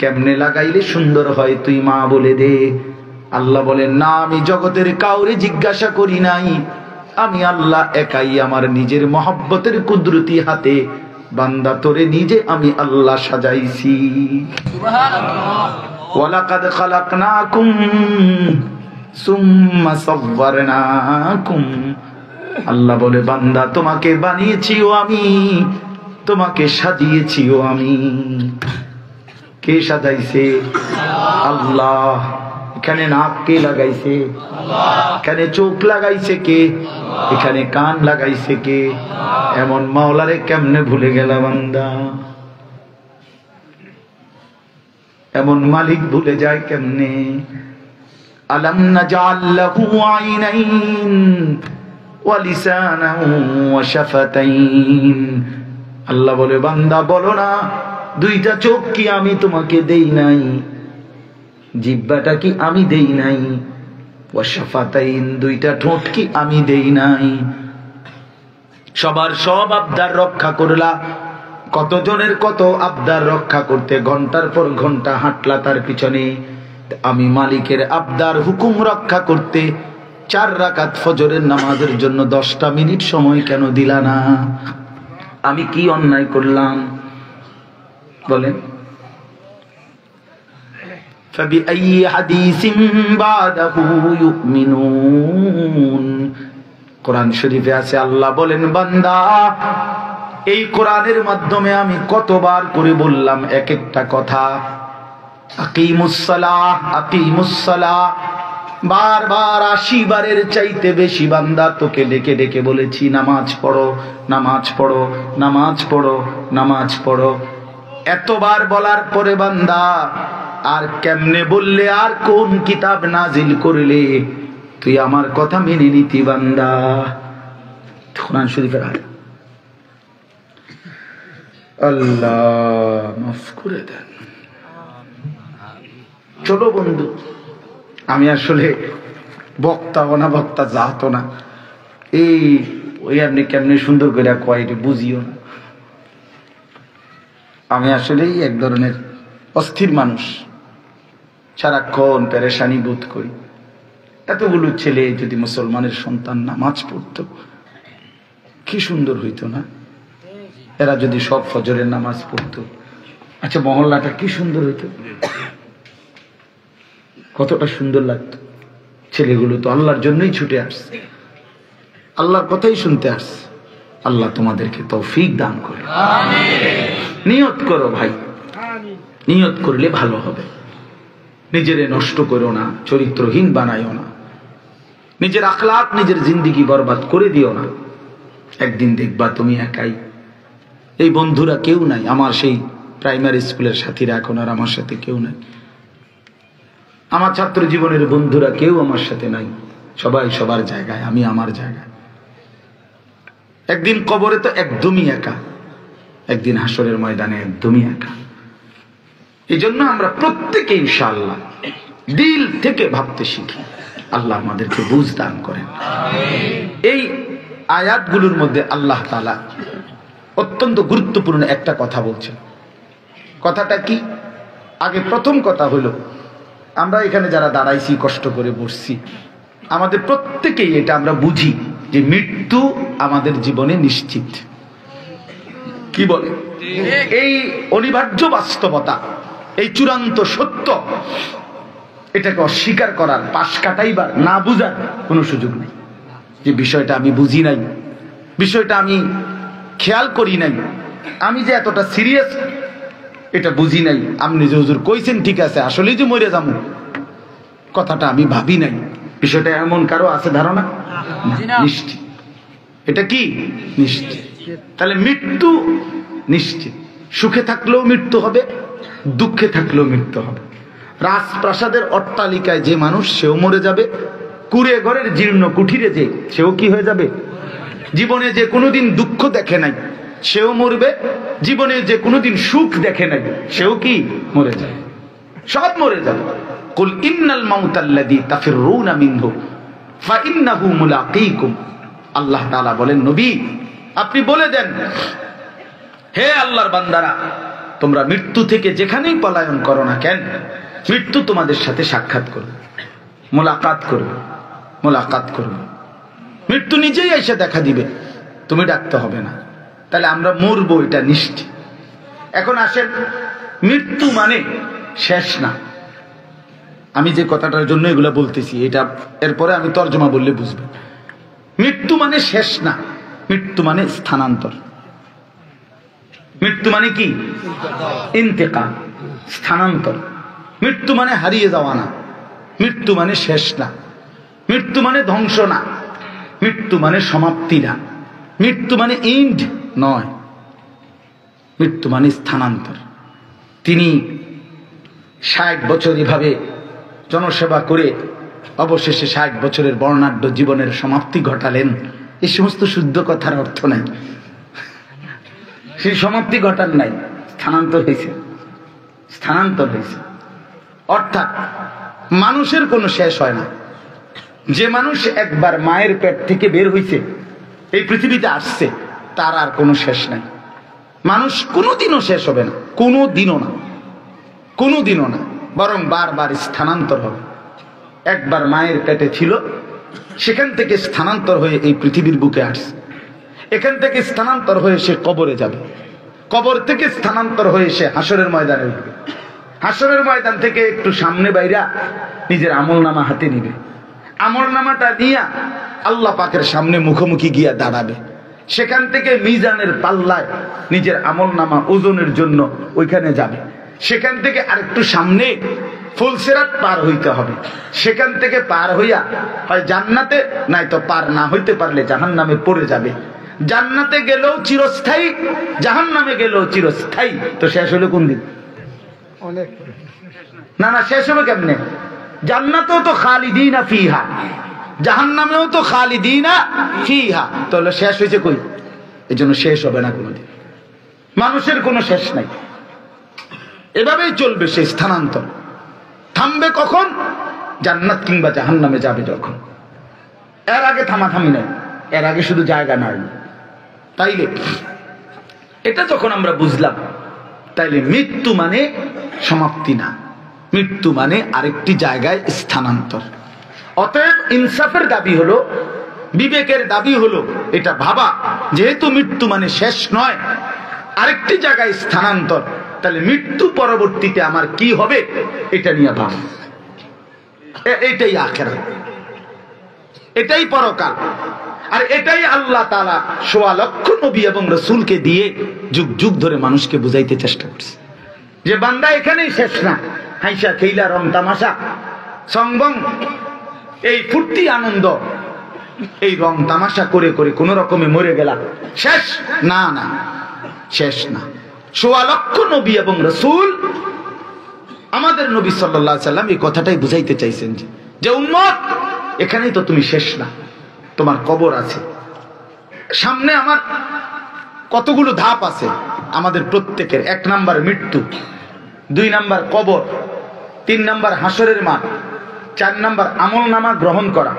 কেমনে লাগাইলে সুন্দর হয় তুই মা বলে দে। আল্লাহ বলেন, না, আমি জগতের কাউরে জিজ্ঞাসা করি নাই, আমি আল্লাহ একাই আমার নিজের মহব্বতের কুদরতি হাতে বান্দা তোরে নিজে আমি আল্লাহ সাজাইছি। ওয়ালাকাদ খালাকনাকুম সুম্মা সাওয়ারনাকুম। আল্লাহ বলে, বান্দা তোমাকে বানিয়েছিও আমি, তোমাকে সাজিয়েছিও আমি। কে সাজাইছে? আল্লাহ। এখানে নাক কে লাগাইছে? এখানে চোখ লাগাইছে কে? এখানে কান লাগাইছে কে? এমন মাওলারে কেমনে ভুলে গেল বান্দা? এমন মালিক ভুলে যায় কেমনে? আলাম নাজআল লাহু আইনাইন ওয়া লিসানান ওয়া শাফাতাইন। আল্লাহ বলে, বান্দা বলো না, 2টা চোখ কি আমি তোমাকে দেই নাই? জিহ্বাটা কি আমি দেই নাই? ওয়া শাফাতাইন, 2টা ঠোঁট কি আমি দেই নাই? সবার সব আবদার রক্ষা করলা, কতজনের কত আবদার রক্ষা করতে ঘন্টার পর ঘন্টা হাঁটলা তার পিছনে। আমি মালিকের আবদার হুকুম রক্ষা করতে 4 রাকাত ফজরের নামাজের জন্য 10টা মিনিট সময় কেন দিলা না? আমি কি অন্যায় করলাম বলেন? فبأي حديث بعده يؤمنون। কোরআন শরীফে আছে, আল্লাহ বলেন, বান্দা এই কোরআনের মাধ্যমে আমি কতবার করে বললাম এক একটা কথা, আকিমুস সালাহ আকিমুস সালাহ, বারবার 80 বারের চাইতে বেশি বান্দা তোকে ডেকে ডেকে বলেছি, নামাজ পড়ো, নামাজ পড়ো, নামাজ পড়ো, নামাজ পড়ো। এতবার বলার পরে বান্দা আর কেমনে বললে, আর কোন কিতাব নাজিল করলে তুই আমার কথা মেনে নিতি বান্দা? কোরআন শরীফের আয়াত। আল্লাহ মাফ করে দেন। চলো বন্ধু, আমি আসলে বক্তা না বক্তা যাতো না, এই ওই আপনি কেমনে সুন্দর করে কয় বুঝিও না। আমি আসলেই এক ধরনের অস্থির মানুষ, সারাক্ষণ পেরেশানি বোধ করি। এতগুলো ছেলে যদি মুসলমানের সন্তান নামাজ পড়তো কি সুন্দর হইতো না? এরা যদি সব ফজরের নামাজ পড়তো, আচ্ছা মহল্লাটা কি সুন্দর হইতো, কতটা সুন্দর লাগতো। ছেলেগুলো তো আল্লাহর জন্যই ছুটে আসছে, আল্লাহর কথাই শুনতে আসছে। আল্লাহ তোমাদেরকে তৌফিক দান করে। নিয়ত করো ভাই, নিয়ত করলে ভালো হবে। নিজেরে নষ্ট করো না, চরিত্রহীন বানাইও না, নিজের আখলাক নিজের জিন্দিগি বরবাদ করে দিও না। একদিন দেখবা তুমি একাই, এই বন্ধুরা কেউ নাই। আমার সেই প্রাইমারি স্কুলের সাথীরা এখন আর আমার সাথে কেউ নাই। আমার ছাত্র জীবনের বন্ধুরা কেউ আমার সাথে নাই। সবাই সবার জায়গায়, আমি আমার জায়গায়। একদিন কবরে তো একদমই একা, একদিন হাসরের ময়দানে একদমই একা। এই জন্য আমরা প্রত্যেকে ইনশাআল্লাহ দিল থেকে ভাবতে শিখি। আল্লাহ আমাদেরকে বুঝ দান করেন। এই আয়াতগুলোর মধ্যে আল্লাহ তাআলা অত্যন্ত গুরুত্বপূর্ণ একটা কথা বলছেন। কথাটা কি? আগে প্রথম কথা হলো, আমরা এখানে যারা দাঁড়াইছি, কষ্ট করে বসছি, আমাদের প্রত্যেকেই এটা আমরা বুঝি যে মৃত্যু আমাদের জীবনে নিশ্চিত। কি বলে? এই অনিবার্য বাস্তবতা, এই চূড়ান্ত সত্য, এটাকে অস্বীকার করার, পাশ কাটাইবার, না বুঝার কোনো সুযোগ নেই। যে বিষয়টা আমি বুঝি নাই, বিষয়টা আমি খেয়াল করি নাই, আমি যে এতটা সিরিয়াস এটা বুঝি নাই। আপনি যে হুজুর কইছেন ঠিক আছে, আসলেই যে মরে যাবো, কথাটা আমি ভাবি নাই। বিষয়টা এমন কারো আছে ধারণা? নিশ্চিত। এটা কি? নিশ্চিত। তাহলে মৃত্যু নিশ্চিত। সুখে থাকলেও মৃত্যু হবে, দুঃখে থাকলেও মৃত্যু হবে। রাজপ্রাসাদের অট্টালিকায় যে মানুষ, সেও মরে যাবে। কুড়ে ঘরের জীর্ণ কুঠিরে যে, সেও কি হয়ে যাবে? জীবনে যে কোনোদিন দুঃখ দেখে নাই, সেও মরবে। জীবনে যে কোনোদিন সুখ দেখে নাই, সেও কি মরে যাবে। সব মরে যাবে। কুল ইন্নাল মাউতাল্লাযী তাফিররুনা মিনহু ফাইন্নাহু মুলাকীকুম। আল্লাহ তাআলা বলেন, নবী আপনি বলে দেন, হে আল্লাহর বান্দারা, তোমরা মৃত্যু থেকে যেখানেই পলায়ন করো না কেন, মৃত্যু তোমাদের সাথে সাক্ষাৎ করবে, মোলাকাত করবে, মোলাকাত করবে। মৃত্যু নিজেই এসে দেখা দিবে, তুমি ডাকতে হবে না। তাহলে আমরা মরবো, এটা নিশ্চিত। এখন আসেন, মৃত্যু মানে শেষ না। আমি যে কথাটার জন্য এগুলা বলতেছি, এটা এরপরে আমি তর্জমা বললে বুঝবে। মৃত্যু মানে শেষ না, মৃত্যু মানে স্থানান্তর। মৃত্যু মানে কি? ইন্তেকাল, স্থানান্তর। মৃত্যু মানে হারিয়ে যাওয়া না, মৃত্যু মানে শেষ না, মৃত্যু মানে ধ্বংস না, মৃত্যু মানে সমাপ্তি না, মৃত্যু মানে ইন্ড নয়, মৃত্যু মানে স্থানান্তর। তিনি 60 বছর এভাবে জনসেবা করে অবশেষে 60 বছরের বর্ণাঢ্য জীবনের সমাপ্তি ঘটালেন। এই সমস্ত শুদ্ধ কথার অর্থ নাই, সেই সমাপ্তি ঘটান নাই, স্থানান্তর হয়েছে, স্থানান্তর হয়েছে। অর্থাৎ মানুষের কোনো শেষ হয় না। যে মানুষ একবার মায়ের পেট থেকে বের হয়েছে, এই পৃথিবীতে আসছে, তার আর কোনো শেষ নাই। মানুষ কোনোদিনও শেষ হবে না, কোনোদিনও না, কোনোদিনও না, বরং বারবার স্থানান্তর হবে। একবার মায়ের পেটে ছিল, সেখান থেকে স্থানান্তর হয়ে এই পৃথিবীর বুকে আসছে। এখান থেকে স্থানান্তর হয়ে সে কবরে যাবে, কবর থেকে স্থানান্তর হয়ে সে হাসরের ময়দানে উঠবে, হাসরের ময়দান থেকে একটু সামনে বাইরা নিজের আমলনামা হাতে নিবে, আমলনামাটা নিয়ে আল্লাহ পাকের সামনে মুখোমুখি গিয়া দাঁড়াবে। সেখান থেকে মিজানের পাল্লায় নিজের আমলনামা ওজনের জন্য ওইখানে যাবে। সেখান থেকে আরেকটু সামনে ফুলসিরাত পার হইতে হবে। সেখান থেকে পার হইয়া হয় জান্নাতে, নাই তো পার না হইতে পারলে জাহান্নামে পড়ে যাবে। জান্নাতে গেলেও চিরস্থায়ী, জাহান্নামে গেলেও চিরস্থায়ী। তো শেষ হলো কোন দিন? না না, শেষ হবে কেমনে? জান্নাতেও তো খালিদিনা ফিহা, জাহান্নামেও তো খালিদিনা ফিহা। তাহলে শেষ হয়েছে কই? এই জন্য শেষ হবে না কোনোদিন। মানুষের কোনো শেষ নাই, এভাবেই চলবে সে স্থানান্তর। থামবে কখন? জান্নাত কিংবা জাহান্নামে যাবে যখন। এর আগে থামাথামি নাই, এর আগে শুধু জায়গা নাই। তাইলে এটা যখন আমরা বুঝলাম, তাইলে মৃত্যু মানে সমাপ্তি না, মৃত্যু মানে আরেকটি জায়গায় স্থানান্তর। অতএব ইনসাফের দাবি হলো, বিবেকের দাবি হলো এটা ভাবা, যেহেতু মৃত্যু মানে শেষ নয়, আরেকটি জায়গায় স্থানান্তর, তাহলে মৃত্যু পরবর্তীতে আমার কি হবে এটা নিয়ে ভাব। এটাই আখিরাত। এটাই পরকাল, আর এটাই আল্লাহ তাআলা ১৬ লক্ষ নবী এবং রাসূলকে দিয়ে যুগ যুগ ধরে মানুষকে বুঝাইতে চেষ্টা করছে যে বান্দা এখানেই শেষ না। হাইসা খেইলা রং তামাশা সংবং এই ফুর্তি আনন্দ এই রং তামাশা করে করে কোন রকমে মরে গেলা শেষ না, না শেষ না। ১৬ লক্ষ নবী এবং রাসূল আমাদের নবী সাল্লাল্লাহু আলাইহি সাল্লাম এই কথাটাই বুঝাইতে চাইছেন যে উম্মত এখানেই তো তুমি শেষ না, তোমার কবর আছে সামনে। আমার কতগুলো ধাপ আছে আমাদের প্রত্যেকের। ১ নাম্বার মৃত্যু, ২ নাম্বার কবর, ৩ নাম্বার হাসরের মাঠ, ৪ নাম্বার আমল নামা গ্রহণ করা,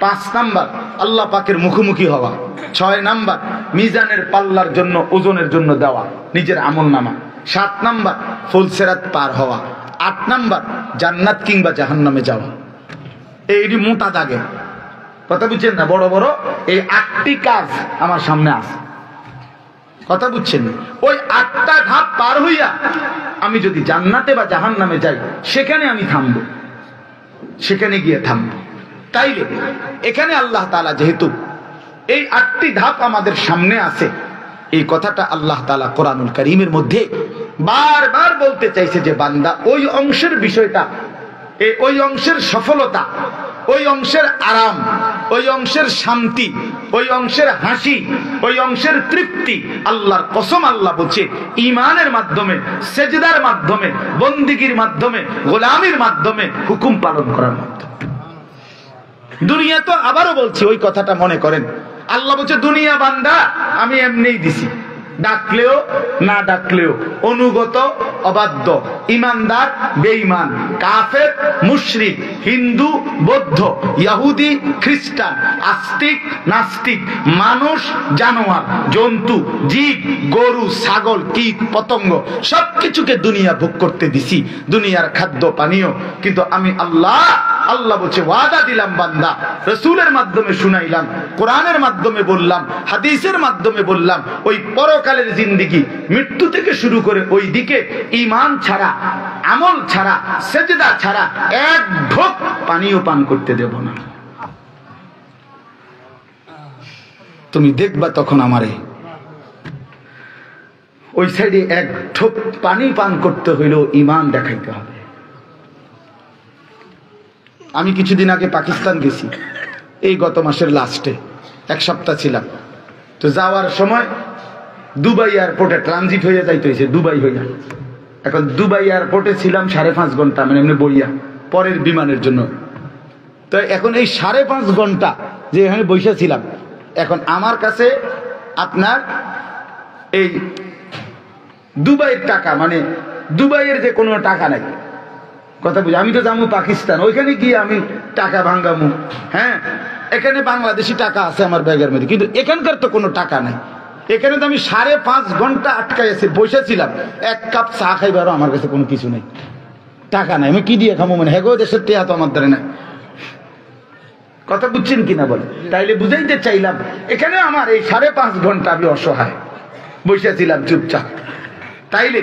৫ নাম্বার আল্লাহ পাকের মুখোমুখি হওয়া, ৬ নাম্বার মিজানের পাল্লার জন্য ওজনের জন্য দেওয়া নিজের আমল নামা, ৭ নাম্বার ফুলসেরাত পার হওয়া, ৮ নাম্বার জান্নাত কিংবা জাহান্নামে যাওয়া। এই মোটা দাগে কথা বুঝছেন না? বড় বড় এই ৮টি কাজ আমার সামনে আছে, কথা বুঝছেন? ওই ৮টা ধাপ পার হইয়া আমি যদি জান্নাতে বা জাহান্নামে যাই সেখানে আমি থামবো, সেখানে গিয়ে থামবো। তাইলে এখানে আল্লাহ তাআলা যেহেতু এই ৮টি ধাপ আমাদের সামনে আছে, এই কথাটা আল্লাহ তাআলা কোরআনুল কারীমের মধ্যে বারবার বলতে চাইছে যে বান্দা ওই অংশের বিষয়টা, ওই অংশের সফলতা, ওই অংশের আরাম, ওই অংশের শান্তি, ওই অংশের হাসি, ওই অংশের তৃপ্তি আল্লাহর কসম আল্লাহ বলছে ঈমানের মাধ্যমে, সেজদার মাধ্যমে, বন্দেগীর মাধ্যমে, গোলামির মাধ্যমে, হুকুম পালন করার মাধ্যমে। দুনিয়া তো আবারও বলছি ওই কথাটা মনে করেন, আল্লাহ বলছে দুনিয়া বান্দা আমি এমনিই দিছি, ডাকলেও না ডাকলেও, অনুগত অবাধ্য, ইমানদার বেঈমান, কাফের মুশরিক, হিন্দু বৌদ্ধ, ইহুদি খ্রিস্টান, আস্তিক নাস্তিক, মানুষ জানোয়ার, জন্তু জীব, গরু ছাগল কীট পতঙ্গ সবকিছুকে দুনিয়া ভোগ করতে দিছি, দুনিয়ার খাদ্য পানীয়। কিন্তু আমি আল্লাহ বলছে ওয়াদা দিলাম বান্দা, রাসূলের মাধ্যমে শুনাইলাম, কোরআনের মাধ্যমে বললাম, হাদিসের মাধ্যমে বললাম, ওই পরকালের জিন্দেগি মৃত্যু থেকে শুরু করে ওই দিকে ঈমান ছাড়া, আমল ছাড়া, সেজদা ছাড়া এক ঢোক পানিও পান করতে দেব না। তুমি দেখবা তখন আমারে ওই সাইডে এক ঢোক পানি পান করতে হইলেও ঈমান দেখাইতে হবে। আমি কিছুদিন আগে পাকিস্তান গেছি, এই গত মাসের লাস্টে 1 সপ্তাহ ছিলাম। তো যাওয়ার সময় দুবাই এয়ারপোর্টে ট্রানজিট হয়ে যাইতে হয়েছে, দুবাই হইয়া। এখন দুবাই এয়ারপোর্টে ছিলাম 5.5 ঘন্টা, মানে এমনি বইয়া পরের বিমানের জন্য। তো এখন এই 5.5 ঘন্টা যে এখানে বসে ছিলাম, এখন আমার কাছে আপনার এই দুবাইয়ের টাকা, মানে দুবাইয়ের যে কোনো টাকা নাই, কথা বুঝি। আমি তো যাবো পাকিস্তান, ওইখানে গিয়ে আমি টাকা ভাঙ্গামু। হ্যাঁ, এখানে বাংলাদেশি টাকা আছে আমার ব্যাগের মধ্যে, কিন্তু এখানকার তো কোনো টাকা নাই। এখানে তো আমি 5.5 ঘন্টা আটকাই আছি, বসেছিলাম। 1 কাপ চা খাইবারও আমার কাছে কোনো কিছু নেই, টাকা নাই। আমি কি দিয়ে খাবো? মানে হ্যাঁ, দেশের টেয়া তো আমার দ্বারা নাই। কথা বুঝছেন কিনা বলে? তাইলে বুঝাইতে চাইলাম এখানে আমার এই 5.5 ঘন্টা আমি অসহায় বসেছিলাম চুপচাপ। তাইলে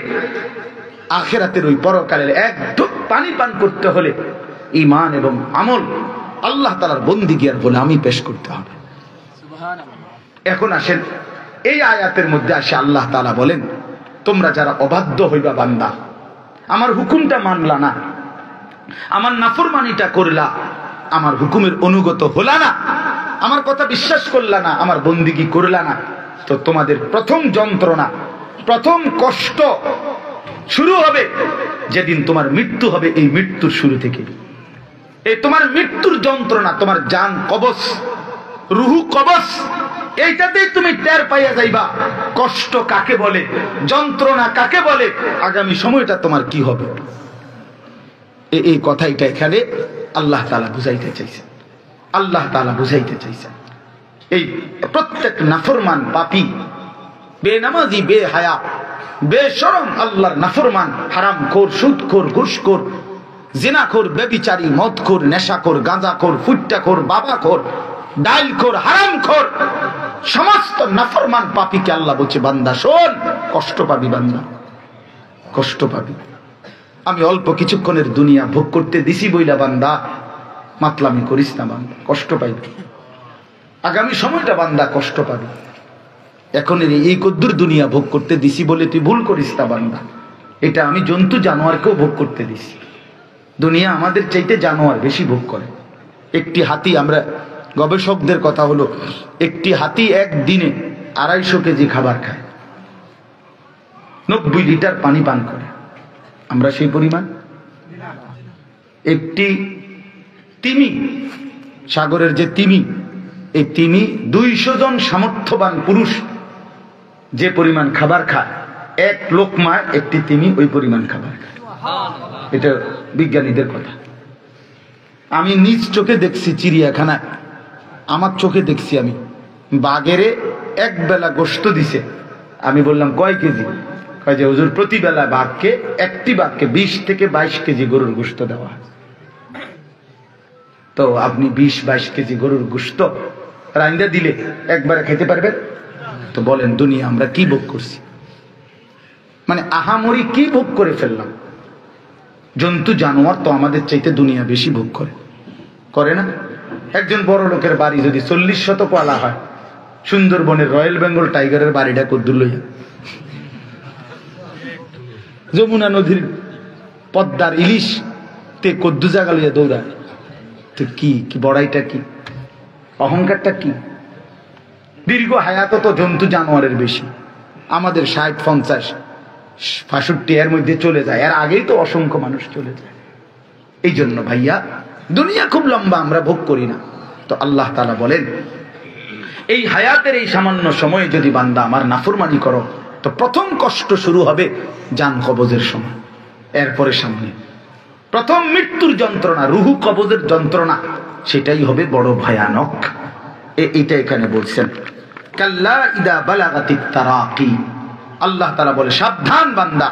আখিরাতের ওই পরকালের এক ঢোক পানি পান করতে হলে ঈমান এবং আমল, আল্লাহ তাআলার বন্দেগী আর গোলামি পেশ করতে হবে। এখন আসেন এই আয়াতের মধ্যে আসে আল্লাহ তাআলা বলেন, তোমরা যারা অবাধ্য হইবা বান্দা, আমার হুকুমটা মানলা না, আমার নাফরমানিটা করলা, আমার হুকুমের অনুগত হলা না, আমার কথা বিশ্বাস করলা না, আমার বন্দেগী করলা না, তো তোমাদের প্রথম যন্ত্রণা, প্রথম কষ্ট শুরু হবে যেদিন তোমার মৃত্যু হবে। এই মৃত্যুর শুরু থেকে এই তোমার মৃত্যুর যন্ত্রণা, তোমার জান কবজ, রুহু কবজ, এইটাতেই তুমি টের পাইয়া যাইবা কষ্ট কাকে বলে, যন্ত্রণা কাকে বলে, আগামী সময়টা তোমার কি হবে। এই কথাইটা এখানে আল্লাহ তাআলা বুঝাইতে চাইছেন। আল্লাহ তাআলা বুঝাইতে চাইছেন এই প্রত্যেক নাফরমান, পাপী, বেনামাজি, বেহায়া, বেশরম আল্লাহর নাফরমান, হারামখোর, সুদখোর, ঘুষখোর, জিনাখোর, ব্যভিচারী, মদখোর, নেশাখোর, গাঁজাখোর, ফুট্টাখোর, বাবাখোর, ডাইলখোর, হারামখোর, সমস্ত নাফরমান পাপীকে আল্লাহ বলছে বান্দা শোন, কষ্ট পাবি বান্দা, কষ্ট পাবি। আমি অল্প কিছুক্ষণের দুনিয়া ভোগ করতে দিছি বইলা বান্দা, মাতলামি করিস না বান্দা, কষ্ট পাইবে, আগামী সময়টা বান্দা কষ্ট পাবে। এখন এই কদ্দুর দুনিয়া ভোগ করতে দিছি বলে তুই ভুল করিস না বান্দা, এটা আমি জন্তু জানোয়ারকেও ভোগ করতে দিছি। দুনিয়া আমাদের চাইতে জানোয়ার বেশি ভোগ করে। একটি হাতি, আমরা গবেষকদের কথা হলো, একটি হাতি একদিনে 250 কেজি খাবার খায়, 90 লিটার পানি পান করে। আমরা সেই পরিমাণ? একটি তিমি, সাগরের যে তিমি, এই তিমি 200 জন সামর্থ্যবান পুরুষ যে পরিমাণ খাবার খায়, এক লোকমায় একটি তিমি ওই পরিমাণ খাবার খায়। এটা বিজ্ঞানীদের কথা। আমি নিজ চোখে দেখছি চিড়িয়াখানায়, আমার চোখে দেখছি আমি, বাঘেরে এক বেলা গোশত দিছে। আমি বললাম কয় কেজি? কয় যে হুজুর প্রতি বেলা বাঘকে, একটি বাঘকে 20 থেকে 22 কেজি গরুর গোশত দেওয়া হয়। তো আপনি 20-22 কেজি গরুর গোশত রাইন্দা দিলে একবারে খেতে পারবেন? তো বলেন দুনিয়া আমরা কি ভোগ করছি? মানে আহামরি কি ভোগ করে ফেললাম? জন্তু জানোয়ার তো আমাদের চাইতে দুনিয়া বেশি ভোগ করে না? একজন বড় লোকের বাড়ি যদি 40 শতক আলা হয়, সুন্দরবনের রয়্যাল বেঙ্গল টাইগারের বাড়িটা কদ্দুর লইয়া, যমুনা নদীর পদ্মার ইলিশ তে কদ্দু জায়গা লইয়া দৌড়ায়, তো কি বড়াইটা কি, অহংকারটা কি? দীর্ঘ হায়াত তো জন্তু জানোয়ারের বেশি, আমাদের 60-50-65 এর মধ্যে চলে যায়, এর আগেই তো অসংখ্য মানুষ চলে যায়। এই জন্য ভাইয়া দুনিয়া খুব লম্বা, আমরা ভোগ করি না। তো আল্লাহ তাআলা বলেন, এই হায়াতের এই সামান্য সময়ে যদি বান্দা আমার নাফরমানি করো, তো প্রথম কষ্ট শুরু হবে জান কবজের সময়, এরপরে সামনে প্রথম মৃত্যুর যন্ত্রণা, রুহু কবজের যন্ত্রণা, সেটাই হবে বড় ভয়ানক। এইটা এখানে বলছেন, কাল্লা ইদা বালাগাতিত তারাকি। আল্লাহ তাআলা বলে সাবধান বান্দা,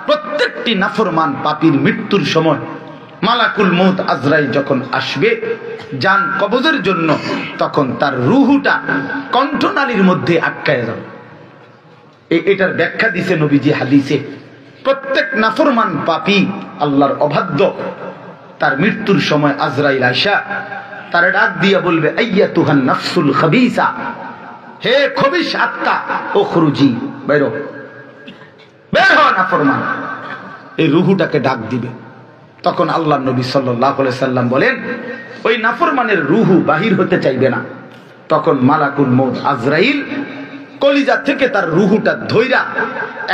প্রত্যেকটি নাফরমান পাপীর মৃত্যুর সময় মালাকুল মউত আজরাইল যখন আসবে জান কবজের জন্য, তখন তার রুহুটা কণ্ঠনালীর মধ্যে আটকায় যাবে। এটার ব্যাখ্যা দিছে নবীজি হাদিসে। প্রত্যেক নাফরমান পাপী, আল্লাহর অবাধ্য, তার মৃত্যুর সময় আজরাইল আয়েশা তার ডাক দিয়া বলবে, আইয়াতুহান নাফসুল খাবিসা, হে খবিশ আত্মা, ওখরুজি, বের হ নাফরমান। এই রুহুটাকে ডাক দিবে। তখন আল্লাহ নবী সাল্লাল্লাহু আলাইহি সাল্লাম বলেন, ওই নাফরমানের রুহু বাহির হতে চাইবে না। তখন মালাকুল মউত আজরাইল কলিজা থেকে তার রুহুটা ধইরা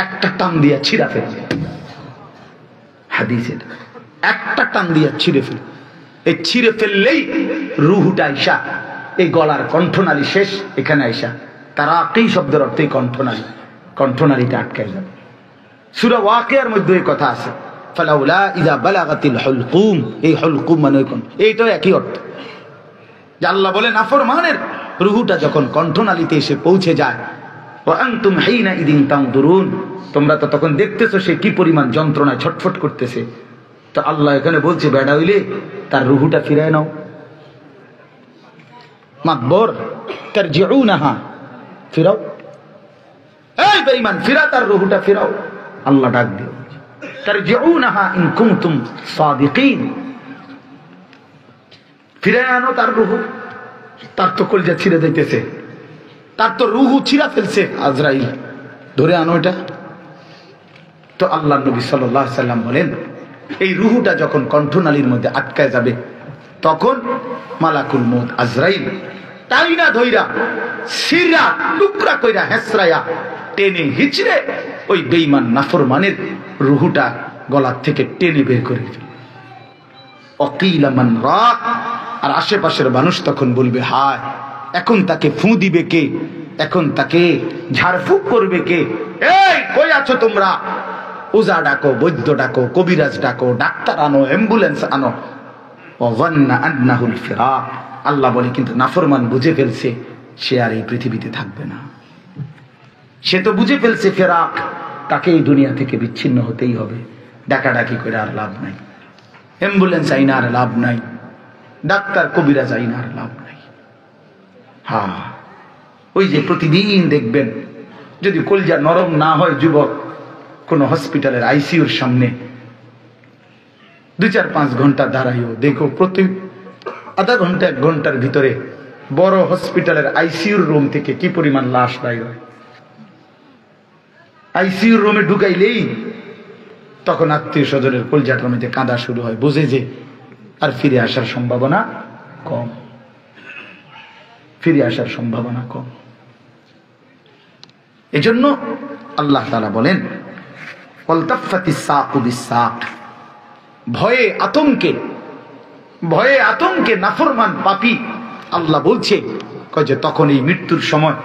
একটা টান দিয়া ছিঁড়া ফেলবে। হাদিসে একটা টান দিয়া ছিঁড়ে ফেলবে। এই ছিঁড়ে ফেললেই রুহুটা আইসা এই গলার কণ্ঠনালী শেষ, এখানে আইসা তারা একই শব্দের অর্থে কণ্ঠনালী, কণ্ঠনালীটা আটকায় যাবে। সূরা ওয়াকিয়ার মধ্যে এই কথা আছে, ফালাউলা ইযা বালাগাতিল হুলকুম। এই হুলকুম মানে এইটাও একই অর্থ। যে আল্লাহ বলে নাফরমানের রুহুটা যখন কণ্ঠনালীতে এসে পৌঁছে যায়, ওয়া আনতুম হাইনা ইদিন তানদুরুন, তোমরা তো তখন দেখতেছো সে কি পরিমাণ যন্ত্রণায় ছটফট করতেছে। তো আল্লাহ এখানে বলছে, বেড়া হইলে তার রুহুটা ফিরায় নাও। মাতবর তারজিউনাহা, ফিরাও। এই বেঈমান, ফিরা তার রুহুটা ফিরাও। আল্লাহ ডাক দিও, তারজিউনাহা ইন কুনতুম সাদিকিন, ফিরায় আনো তার রুহু। তার তো কলিজা ছিঁড়ে যাইতেছে, তার তো রুহু ছিঁড়া ফেলছে আজরাইল, ধরে আনো এটা। তো আল্লাহ নবী সাল্লাল্লাহু আলাইহি সাল্লাম বলেন, এই রুহুটা যখন কণ্ঠনালীর মধ্যে আটকায় যাবে, তখন মালাকুল মউত আজরাইল টাইনা ধইরা সিরা টুকরা কইরা হেসরায়া টেনে হিচড়ে ওই বেঈমান নাফরমানের রুহুটা গলা থেকে টেনে বের করে ফেলে। অকিলা মান রাক, আর আশেপাশের মানুষ তখন বলবে, হায়, এখন তাকে ফু দিবে কে, এখন তাকে ঝাড়ফুঁক করবে কে? এই কই আছো তোমরা? ওজা ডাকো, বৈদ্য ডাকো, কবিরাজ ডাকো, ডাক্তার আনো, অ্যাম্বুলেন্স আনো। ওয়ান্না আন্নাহুল ফিরাক। আল্লাহ বলে, কিন্তু নাফরমান বুঝে ফেলছে সে আর এই পৃথিবীতে থাকবে না। সে তো বুঝে ফেলছে ফেরাক, তাকে এই দুনিয়া থেকে বিচ্ছিন্ন হতেই হবে। ডাকাডাকি করে আর লাভ নাই, অ্যাম্বুলেন্স আইনা আর লাভ নাই, ডাক্তার কবিরাজ আইনা আর লাভ নাই। হ্যাঁ, ওই যে প্রতিদিন দেখবেন, যদি কলজা নরম না হয় যুবক, কোন হসপিটালের আইসিইউর সামনে 2-4-5 ঘন্টা দাঁড়াইও, দেখো আধা ঘন্টা 1 ঘন্টার ভিতরে বড় হসপিটালের আইসিইউর রুম থেকে কি পরিমাণ লাশ বাইর হয়। আইসিইউর রুমে ঢুকাইলেই তখন আত্মীয় স্বজনের কলজাটার মধ্যে কাঁদা শুরু হয়, বুঝে যে আর ফিরে আসার সম্ভাবনা কম, ফিরে আসার সম্ভাবনা কম। এজন্য আল্লাহ তাআলা বলেন ওয়ালতাফাতিস সাকু বিসাক, ভয়ে আতঙ্কে নাফরমান পাপী আল্লাহ বলছে কয় যে তখন এই মৃত্যুর সময়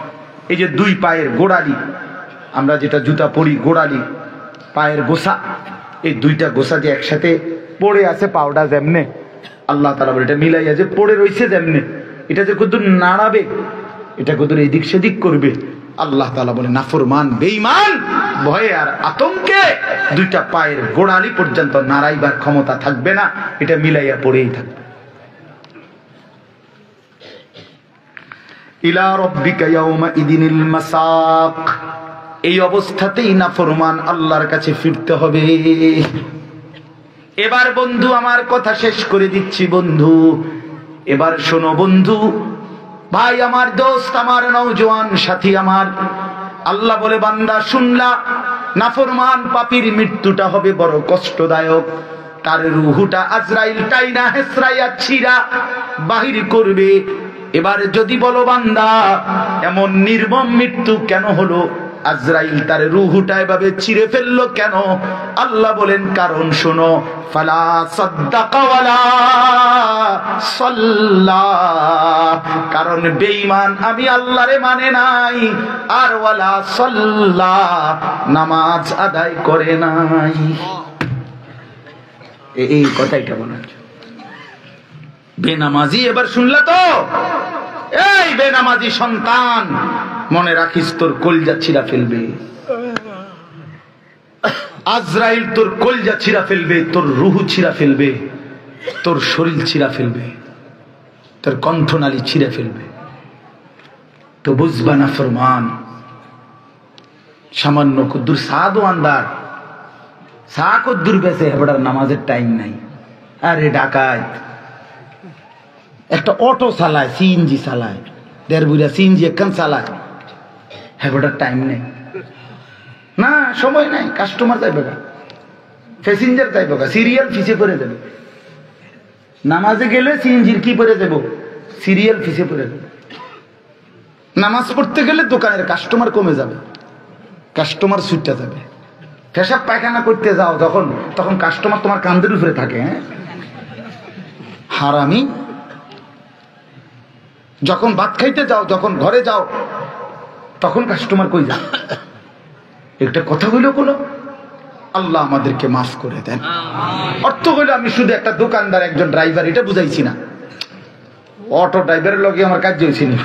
এই যে 2 পায়ের গোড়ালি, আমরা যেটা জুতা পরি গোড়ালি, পায়ের গোসা, এই 2টা গোসা যে একসাথে পড়ে আছে, পাউডা যেমনে আল্লাহ তাআলা বলে এটা মিলাইয়া যে পড়ে রইছে যেমনে, এটা যে কতদূর নাড়াবে, এটা কতদূর এদিক সেদিক করবে, আল্লাহ তাআলা বলে নাফরমান বেঈমান ভয়ে আর আতঙ্কে 2টা পায়ের গোড়ালি পর্যন্ত নাড়াইবার ক্ষমতা থাকবে না, এটা মিলাইয়া পড়েই থাকবে। ইলা রাব্বিকা ইয়াওমা ইদিনিল মাসাক, এই অবস্থাতেই নাফরমান আল্লাহর কাছে ফিরতে হবে। এবার বন্ধু আমার কথা শেষ করে দিচ্ছি বন্ধু, এবার শোনো বন্ধু, ভাই আমার, দোস্ত আমার, নওজোয়ান সাথী আমার, আল্লাহ বলে বান্দা শুনলা, নাফরমান পাপীর মৃত্যুটা হবে বড় কষ্টদায়ক। তার রূহটা আজরাইল টাইনা হেসরাইয়া ছিঁড়া বাহির করবে। এবার যদি বলো বান্দা এমন নির্মম মৃত্যু কেন হলো, আজরাইল তার রূহটা এভাবে ছিঁড়ে ফেললো কেন? আল্লাহ বলেন কারণ শোনো, ফালা সাদ্দাকা ওয়ালা সাল্লা, কারণ বেঈমান আমি আল্লাহরে মানে নাই, আর ওয়ালা সাল্লা, নামাজ আদায় করে নাই। এই কথাইটা বলা, বেনামাজি এবার শুনলা তো, এই বেনামাজি সন্তান মনে রাখিস তোর কলজা ছিঁড়া ফেলবে, আজরাইল তোর কলজা ছিঁড়া ফেলবে, তোর রূহ ছিঁড়া ফেলবে, তোর শরীর ছিঁড়া ফেলবে, তোর কণ্ঠনালী ছিঁড়া ফেলবে। তো বুঝবা না ফরমান সামান্য কদ্দুর সাদও আন্দার সা কদ্দুর বেঁচে হেবড়ার নামাজের টাইম নাই। আরে ডাকাত একটা অটো চালায়, সিএনজি চালায়, 1.5 বুড়া সিএনজি একখান চালায়, হেবড়ার টাইম নেই না, সময় নাই, কাস্টমার যাইবে গা, প্যাসেঞ্জার যাইবে গা, সিরিয়াল ফিসে পড়ে যাবে। নামাজে গেলে সিএনজির কি পড়ে যাব, সিরিয়াল ফিসে পড়ে যাবে। নামাজ পড়তে গেলে দোকানের কাস্টমার কমে যাবে, কাস্টমার ছুটতে যাবে। পেশাব পায়খানা করতে যাও যখন, তখন কাস্টমার তোমার কান্দের উপরে থাকে। হ্যাঁ হারামি, যখন ভাত খাইতে যাও, যখন ঘরে যাও, তখন কাস্টমার কই যায়। একটা কথা হইল কোনো, আল্লাহ আমাদেরকে মাফ করে দেন। অর্থ হইল আমি শুধু একটা দোকানদার, একজন ড্রাইভার, এটা বুঝাইছি না। অটো ড্রাইভারের লগে আমার কাজ হয়েছে না,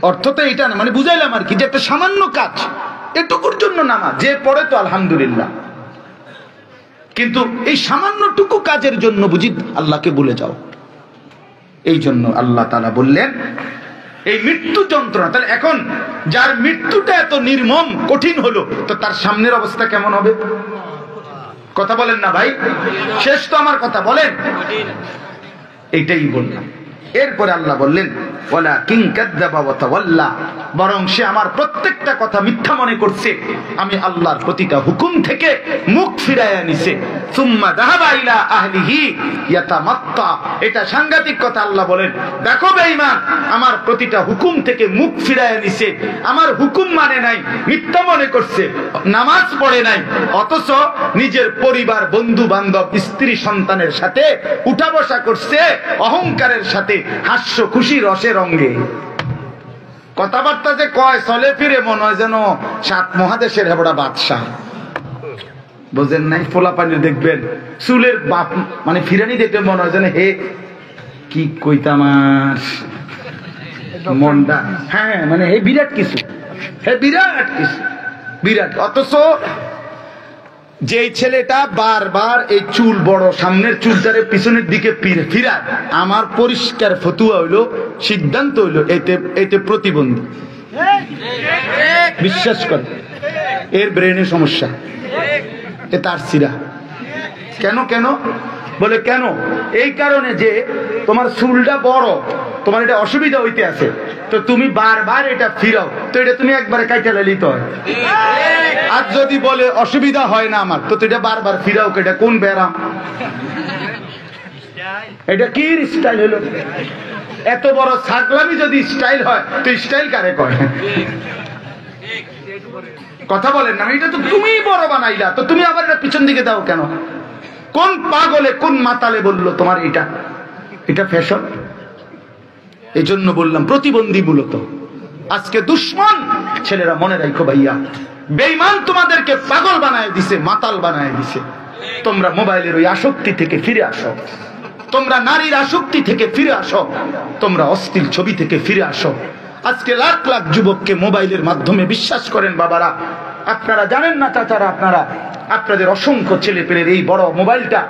অর্থ তো এটা না, মানে বুঝাইলাম আর কি, যে একটা সামান্য কাজ, এটুকুর জন্য নামাজ যে পড়ে তো আলহামদুলিল্লাহ, কিন্তু এই সামান্যটুকু কাজের জন্য বুঝি আল্লাহকে ভুলে যাও। এই জন্য আল্লাহ তাআলা বললেন এই মৃত্যু যন্ত্রণা, তাহলে এখন যার মৃত্যুটা এত নির্মম কঠিন হলো, তো তার সামনের অবস্থা কেমন হবে? কথা বলেন না ভাই, শেষ তো আমার কথা বলেন, এইটাই বললাম। এরপরে আল্লাহ বললেন ওয়ালাকিন কাযযাবা ওয়া তাওয়াল্লা, বরং সে আমার প্রত্যেকটা কথা মিথ্যা মনে করছে, আমি আল্লাহর প্রতিটা হুকুম থেকে মুখ ফিরাইয়া নিছে। সুম্মা যাহাবা ইলা আহলিহি ইয়াতামাত্তা, এটা সাংঘাতিক কথা। আল্লাহ বলেন দেখো বেঈমান আমার প্রতিটা হুকুম থেকে মুখ ফিরাইয়া নিছে, আমার হুকুম মানে নাই, মিথ্যা মনে করছে, নামাজ পড়ে নাই, অথচ নিজের পরিবার, বন্ধু বান্ধব, স্ত্রী সন্তানের সাথে উঠা বসা করছে অহংকারের সাথে, হাস্য খুশি রসে রঙ্গে, কথাবার্তা যে কয় চলে ফিরে মনে হয় যেন 7 মহাদেশের হেবড়া বাদশাহ। বুঝেন নাই? ফোলা পানি দেখবেন চুলের বাপ, মানে ফিরানি দেখবে মনে হয় যেন হে কি কইতামার মনটা, হ্যাঁ মানে হে বিরাট কিছু, হে বিরাট কিছু, বিরাট। অথচ যে ছেলেটা বারবার এই চুল বড় সামনের চুলটারে পিছনের দিকে ফিরায়, আমার পরিষ্কার ফতুয়া হইল, সিদ্ধান্ত হইল এতে প্রতিবন্ধী। বিশ্বাস করে এর ব্রেনে সমস্যা, এ তার সিরা। কেন বলে কেন? এই কারণে যে তোমার চুলটা বড়, তোমার এটা অসুবিধা হইতে আছে, তো তুমি বারবার এটা ফিরাও, তো এটা তুমি একবারে কাইটা লাইতে হয়। আর যদি বলে অসুবিধা হয় না আমার, তো এটা বারবার ফিরাও, এটা কোন ব্যারাম? এটা কি স্টাইল হলো? এত বড় ছাগলামি যদি স্টাইল হয়, তো স্টাইল কারে কয়? কথা বলেন না, এটা তো তুমি বড় বানাইলা, তো তুমি আবার এটা পিছন দিকে দাও কেন? কোন পাগলে, কোন মাতালে বললো তোমার এটা ফ্যাশন? এই জন্য বললাম প্রতিবন্ধী মূলত আজকে দুশ্মন। ছেলেরা মনে রাখো ভাইয়া, বেঈমান তোমাদেরকে পাগল বানায় দিছে, মাতাল বানায় দিছে। তোমরা মোবাইলের ওই আসক্তি থেকে ফিরে আসো, তোমরা নারীর আসক্তি থেকে ফিরে আসো, তোমরা অশ্লীল ছবি থেকে ফিরে আসো। আজকে লাখ লাখ যুবককে মোবাইলের মাধ্যমে বিশ্বাস করেন বাবারা। আপনারা জানেন না চাচারা, আপনাদের অসংখ্য ছেলে পেলের এই বড় মোবাইলটা,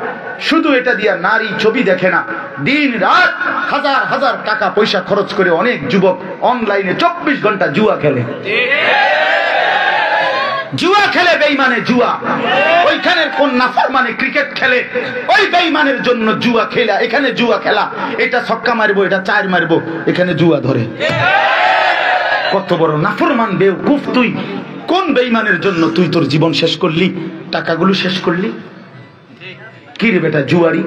শুধু এটা দিয়ে নারী ছবি দেখে না, দিন রাত হাজার হাজার টাকা পয়সা খরচ করে অনেক যুবক অনলাইনে 24 ঘন্টা জুয়া খেলে। জুয়া খেলে বেঈমানে জুয়া, ওইখানে কোন নাফরমানে ক্রিকেট খেলে, ওই বেঈমানের জন্য জুয়া খেলা। এখানে জুয়া খেলা, এটা ছক্কা মারবো, এটা 4 মারবো, এখানে জুয়া ধরে। কত বড় নাফরমান বেওকুফ তুই! কোন বেঈমানের জন্য তুই তোর জীবন শেষ করলি, টাকাগুলো শেষ করলি? কি রে বেটা জুয়ারি!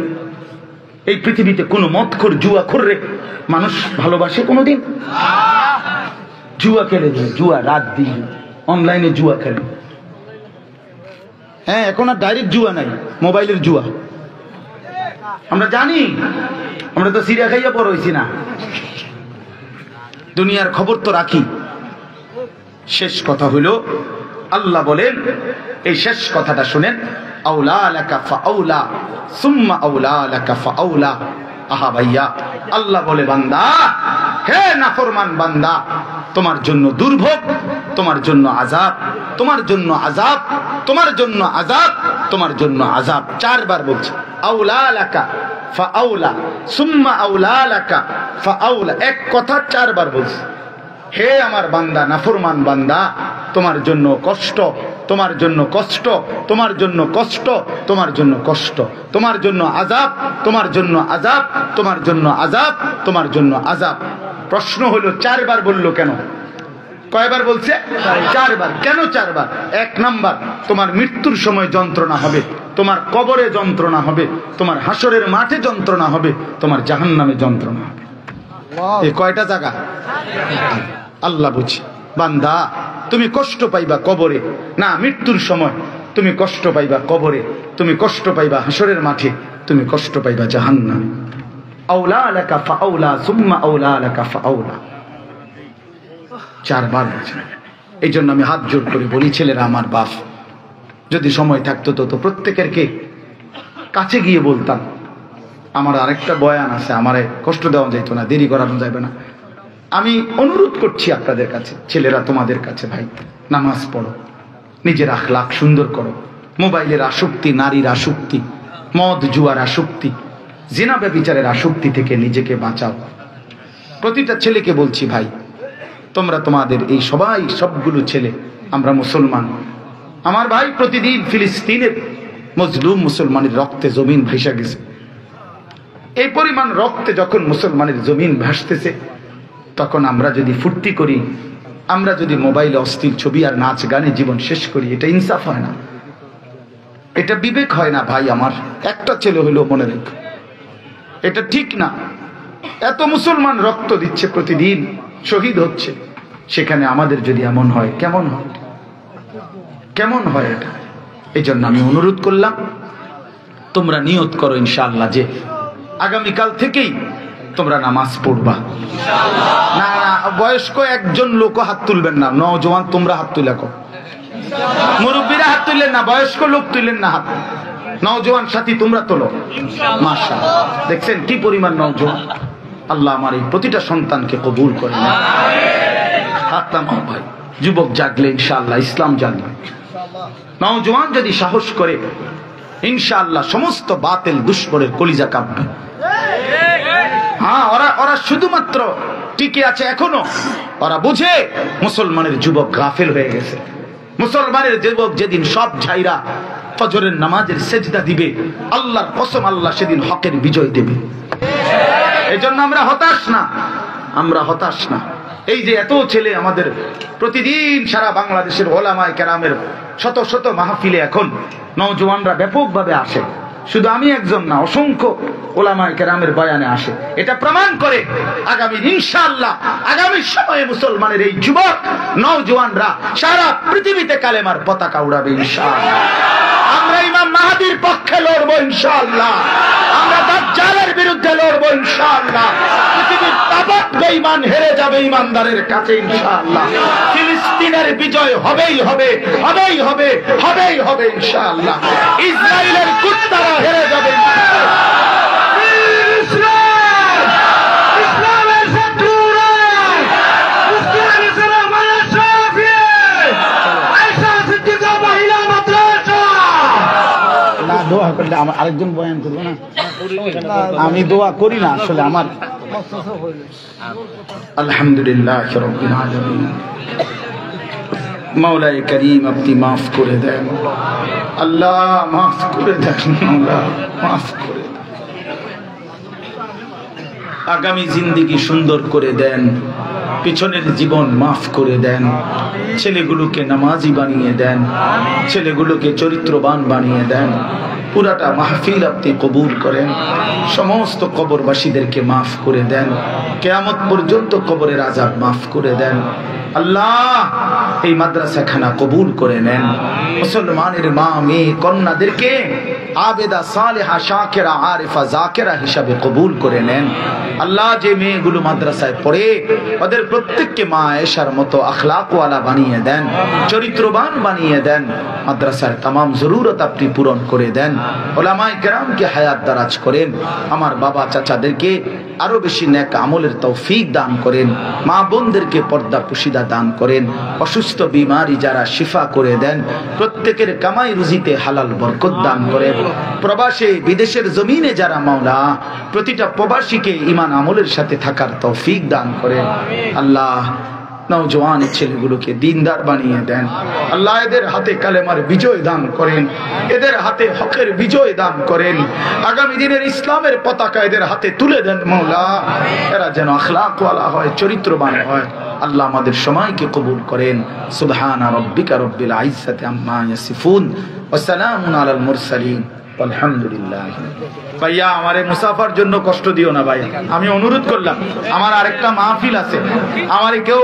এই পৃথিবীতে কোন মদখোর জুয়াখোর রে মানুষ ভালোবাসে কোনোদিন? জুয়া খেলে, জুয়া রাত দিন অনলাইনে জুয়া খেলে। হ্যাঁ, এখন আর ডাইরেক্ট জুয়া নাই, মোবাইলের জুয়া। আমরা জানি, আমরা তো সিরিয়া খাইয়া পর হইছি না, দুনিয়ার খবর তো রাখি। শেষ কথা হইল, আল্লাহ বলেন, এই শেষ কথাটা শুনেন, আউলা লাকা ফাআউলা সুম্মা আউলা লাকা ফাআউলা। আহা ভাইয়া, আল্লাহ বলে, বান্দা, হে নাফরমান বান্দা, তোমার জন্য দুর্ভোগ, তোমার জন্য আযাব, তোমার জন্য আযাব, তোমার জন্য আযাব, তোমার জন্য আযাব। 4 বার বলছে, আউলা লাকা ফাআউলা সুম্মা আউলা লাকা ফাআউলা। এক কথা 4 বার বলছে। হে আমার বান্দা, নাফরমান বান্দা, তোমার জন্য কষ্ট, তোমার জন্য কষ্ট, তোমার জন্য কষ্ট, তোমার জন্য কষ্ট, তোমার জন্য আযাব, তোমার জন্য আযাব, তোমার জন্য আযাব, তোমার জন্য আযাব। প্রশ্ন হলো 4 বার বললো কেন? কয়বার বলছে? 4 বার। কেন 4 বার? 1 নাম্বার, তোমার মৃত্যুর সময় যন্ত্রণা হবে, তোমার কবরে যন্ত্রণা হবে, তোমার হাসরের মাঠে যন্ত্রণা হবে, তোমার জাহান্নামে যন্ত্রণা হবে। এই কয়টা জায়গা? আল্লাহ বুঝি, বান্দা তুমি কষ্ট পাইবা কবরে না, মৃত্যুর সময় তুমি কষ্ট পাইবা কবরে, তুমি কষ্ট পাইবা হাসরের মাঠে, তুমি কষ্ট পাইবা জাহান্নামে। আউলা লাকা ফাআউলা সুম্মা আউলা লাকা ফাআউলা। 4 বার বলছেন। এই জন্য আমি হাত জোর করে বলি, ছেলেরা আমার বাপ, যদি সময় থাকতো তো প্রত্যেকের কাছে গিয়ে বলতাম, আমার আরেকটা বয়ান আছে, আমারে কষ্ট দেওয়া যাইতো না, দেরি করানো যাবে না। আমি অনুরোধ করছি আপনাদের কাছে, ছেলেরা তোমাদের কাছে, ভাই নামাজ পড়ো, নিজের আখলাক সুন্দর করো। মোবাইলের আসক্তি, নারীর আসক্তি, মদ জুয়ার আসক্তি, জিনা ব্যভিচারের আসক্তি থেকে নিজেকে বাঁচাও। প্রতিটা ছেলেকে বলছি, ভাই তোমরা তোমাদের এই সবগুলো ছেলে, আমরা মুসলমান, আমার ভাই প্রতিদিন ফিলিস্তিনের মজলুম মুসলমানের রক্তে জমিন ভাসা গেছে। এই পরিমাণ রক্তে যখন মুসলমানের জমিন ভাসতেছে, তখন আমরা যদি ফুর্তি করি, আমরা যদি মোবাইলে অস্থির ছবি আর নাচ গানে জীবন শেষ করি, এটা ইনসাফ হয় না, এটা বিবেক হয় না। ভাই আমার একটা ছেলে হইলেও মনে রেখো, এটা ঠিক না। এত মুসলমান রক্ত দিচ্ছে, প্রতিদিন শহীদ হচ্ছে, সেখানে আমাদের যদি এমন হয়, কেমন হয়? কেমন হয় এটা? এই জন্য আমি অনুরোধ করলাম, তোমরা নিয়ত করো ইনশাআল্লাহ যে আগামীকাল থেকেই তোমরা নামাজ পড়বা। না না, বয়স্ক একজন লোক হাত তুলবেন না, নওজোয়ান তোমরা হাত তুলে রাখো, মুরব্বীরা হাত তুললেন না, বয়স্ক লোক তুললেন না হাত, নওজোয়ান সাথী তোমরা তোলো। মাশাআল্লাহ, দেখছেন কি পরিমাণ নওজোয়ান। আল্লাহ আমার এই প্রতিটা সন্তানকে কবুল করেন। হাত নামাও ভাই, যুবক জাগলে ইনশাআল্লাহ ইসলাম জাগবে। নওজোয়ান যদি সাহস করে, ইনশাআল্লাহ সমস্ত বাতিল দুশমনের কলিজা কাঁপবে। হ্যাঁ, ওরা শুধুমাত্র টিকে আছে এখনো, ওরা বুঝে মুসলমানের যুবক গাফেল হয়ে গেছে। মুসলমানের যুবক যেদিন সব ঝাইরা ফজরের নামাজের সেজদা দিবে, আল্লাহর কসম আল্লাহ সেদিন হকের বিজয় দেবে। এই জন্য আমরা হতাশ না, আমরা হতাশ না। এই যে এত ছেলে আমাদের প্রতিদিন সারা বাংলাদেশের ওলামায়ে কেরামের শত শত মাহফিলে এখন নওজোয়ানরা ব্যাপকভাবে আসে, শুধু আমি একজন না, অসংখ্য ওলামায়ে কেরামের বয়ানে আসে। এটা প্রমাণ করে আগামী ইনশাআল্লাহ আগামী সময়ে মুসলমানের এই যুবক নওজোয়ানরা সারা পৃথিবীতে কালেমার পতাকা উড়াবে ইনশাআল্লাহ। আমরা ইমাম মাহদীর পক্ষে লড়বো ইনশাআল্লাহ, আমরা দাজ্জালের বিরুদ্ধে লড়বো ইনশাআল্লাহ। পৃথিবীর তাবাত বেঈমান হেরে যাবে ইমানদারের কাছে ইনশাআল্লাহ। ফিলিস্তিনের বিজয় হবেই হবে, হবেই হবে, হবেই হবে ইনশাআল্লাহ। ইসরায়েলের কুত্তারা হেরে যাবে ইনশাআল্লাহ। দোয়া করলে আমার আরেকজন বয়ান করবো না, আমি দোয়া করি না আসলে আমার। আলহামদুলিল্লাহ রাব্বিল আলামিন। মাওলায়ে করিম আপনি মাফ করে দেন আল্লাহ, মাফ করে দেন মাওলা, মাফ করে দেন। আগামী জিন্দেগি সুন্দর করে দেন, পিছনের জীবন মাফ করে দেন, ছেলেগুলোকে নামাজি বানিয়ে দেন, ছেলেগুলোকে চরিত্রবান বানিয়ে দেন। পুরাটা মাহফিল আপনি কবুল করেন, সমস্ত কবরবাসীদেরকে মাফ করে দেন, কিয়ামত পর্যন্ত কবরের আযাব মাফ করে দেন। আল্লাহ এই মাদ্রাসাখানা কবুল করে নেন, মুসলমানের মা মেয়ে কন্যাদেরকে আবেদা সালেহা শাকিরা আরিফা জাকিরা হিসাবে কবুল করে নেন। আল্লাহ যে মেয়েগুলো মাদ্রাসায় পড়ে ওদের প্রত্যেককে মা আয়েশার মতো আখলাকওয়ালা বানিয়ে দেন, চরিত্রবান বানিয়ে দেন। মাদ্রাসার तमाम জরুরত আপনি পূরণ করে দেন, উলামায়ে কেরামকে হায়াত দারাজ করেন, আমার বাবা চাচাদেরকে আরো বেশি নেক আমলের তৌফিক দান করেন, মা বোনদেরকে পর্দা পুশিদা দান করেন, অসুস্থ বিমারি যারা শিফা করে দেন, প্রত্যেকের কামাই রুজিতে হালাল বরকত দান করেন। প্রবাসে বিদেশের জমিনে যারা মাওলা প্রতিটা প্রবাসীকে ঈমান আমলের সাথে থাকার তৌফিক দান করেন। আল্লাহ নওজোয়ান ছেলেগুলোকে দিনদার বানিয়ে দেন, আল্লাহ এদের হাতে কালেমার বিজয় দান করেন, এদের হাতে হকের বিজয় দান করেন, আগামী দিনের ইসলামের পতাকা এদের হাতে তুলে দেন মাওলা। এরা যেন আখলাকওয়ালা হয়, চরিত্রবান হয়। আল্লাহ আমাদের সময়কে কবুল করেন। সুবহানা রাব্বিকা রাব্বিল ইজ্জাতি আম্মা ইয়াসিফুন ওয়া সালামুন আলাল মুরসালিন আলহামদুলিল্লাহ। ভাইয়া আমারে মুসাফার জন্য কষ্ট দিও না ভাই, আমি অনুরোধ করলাম, আমার আরেকটা মাহফিল আছে, আমারে কেউ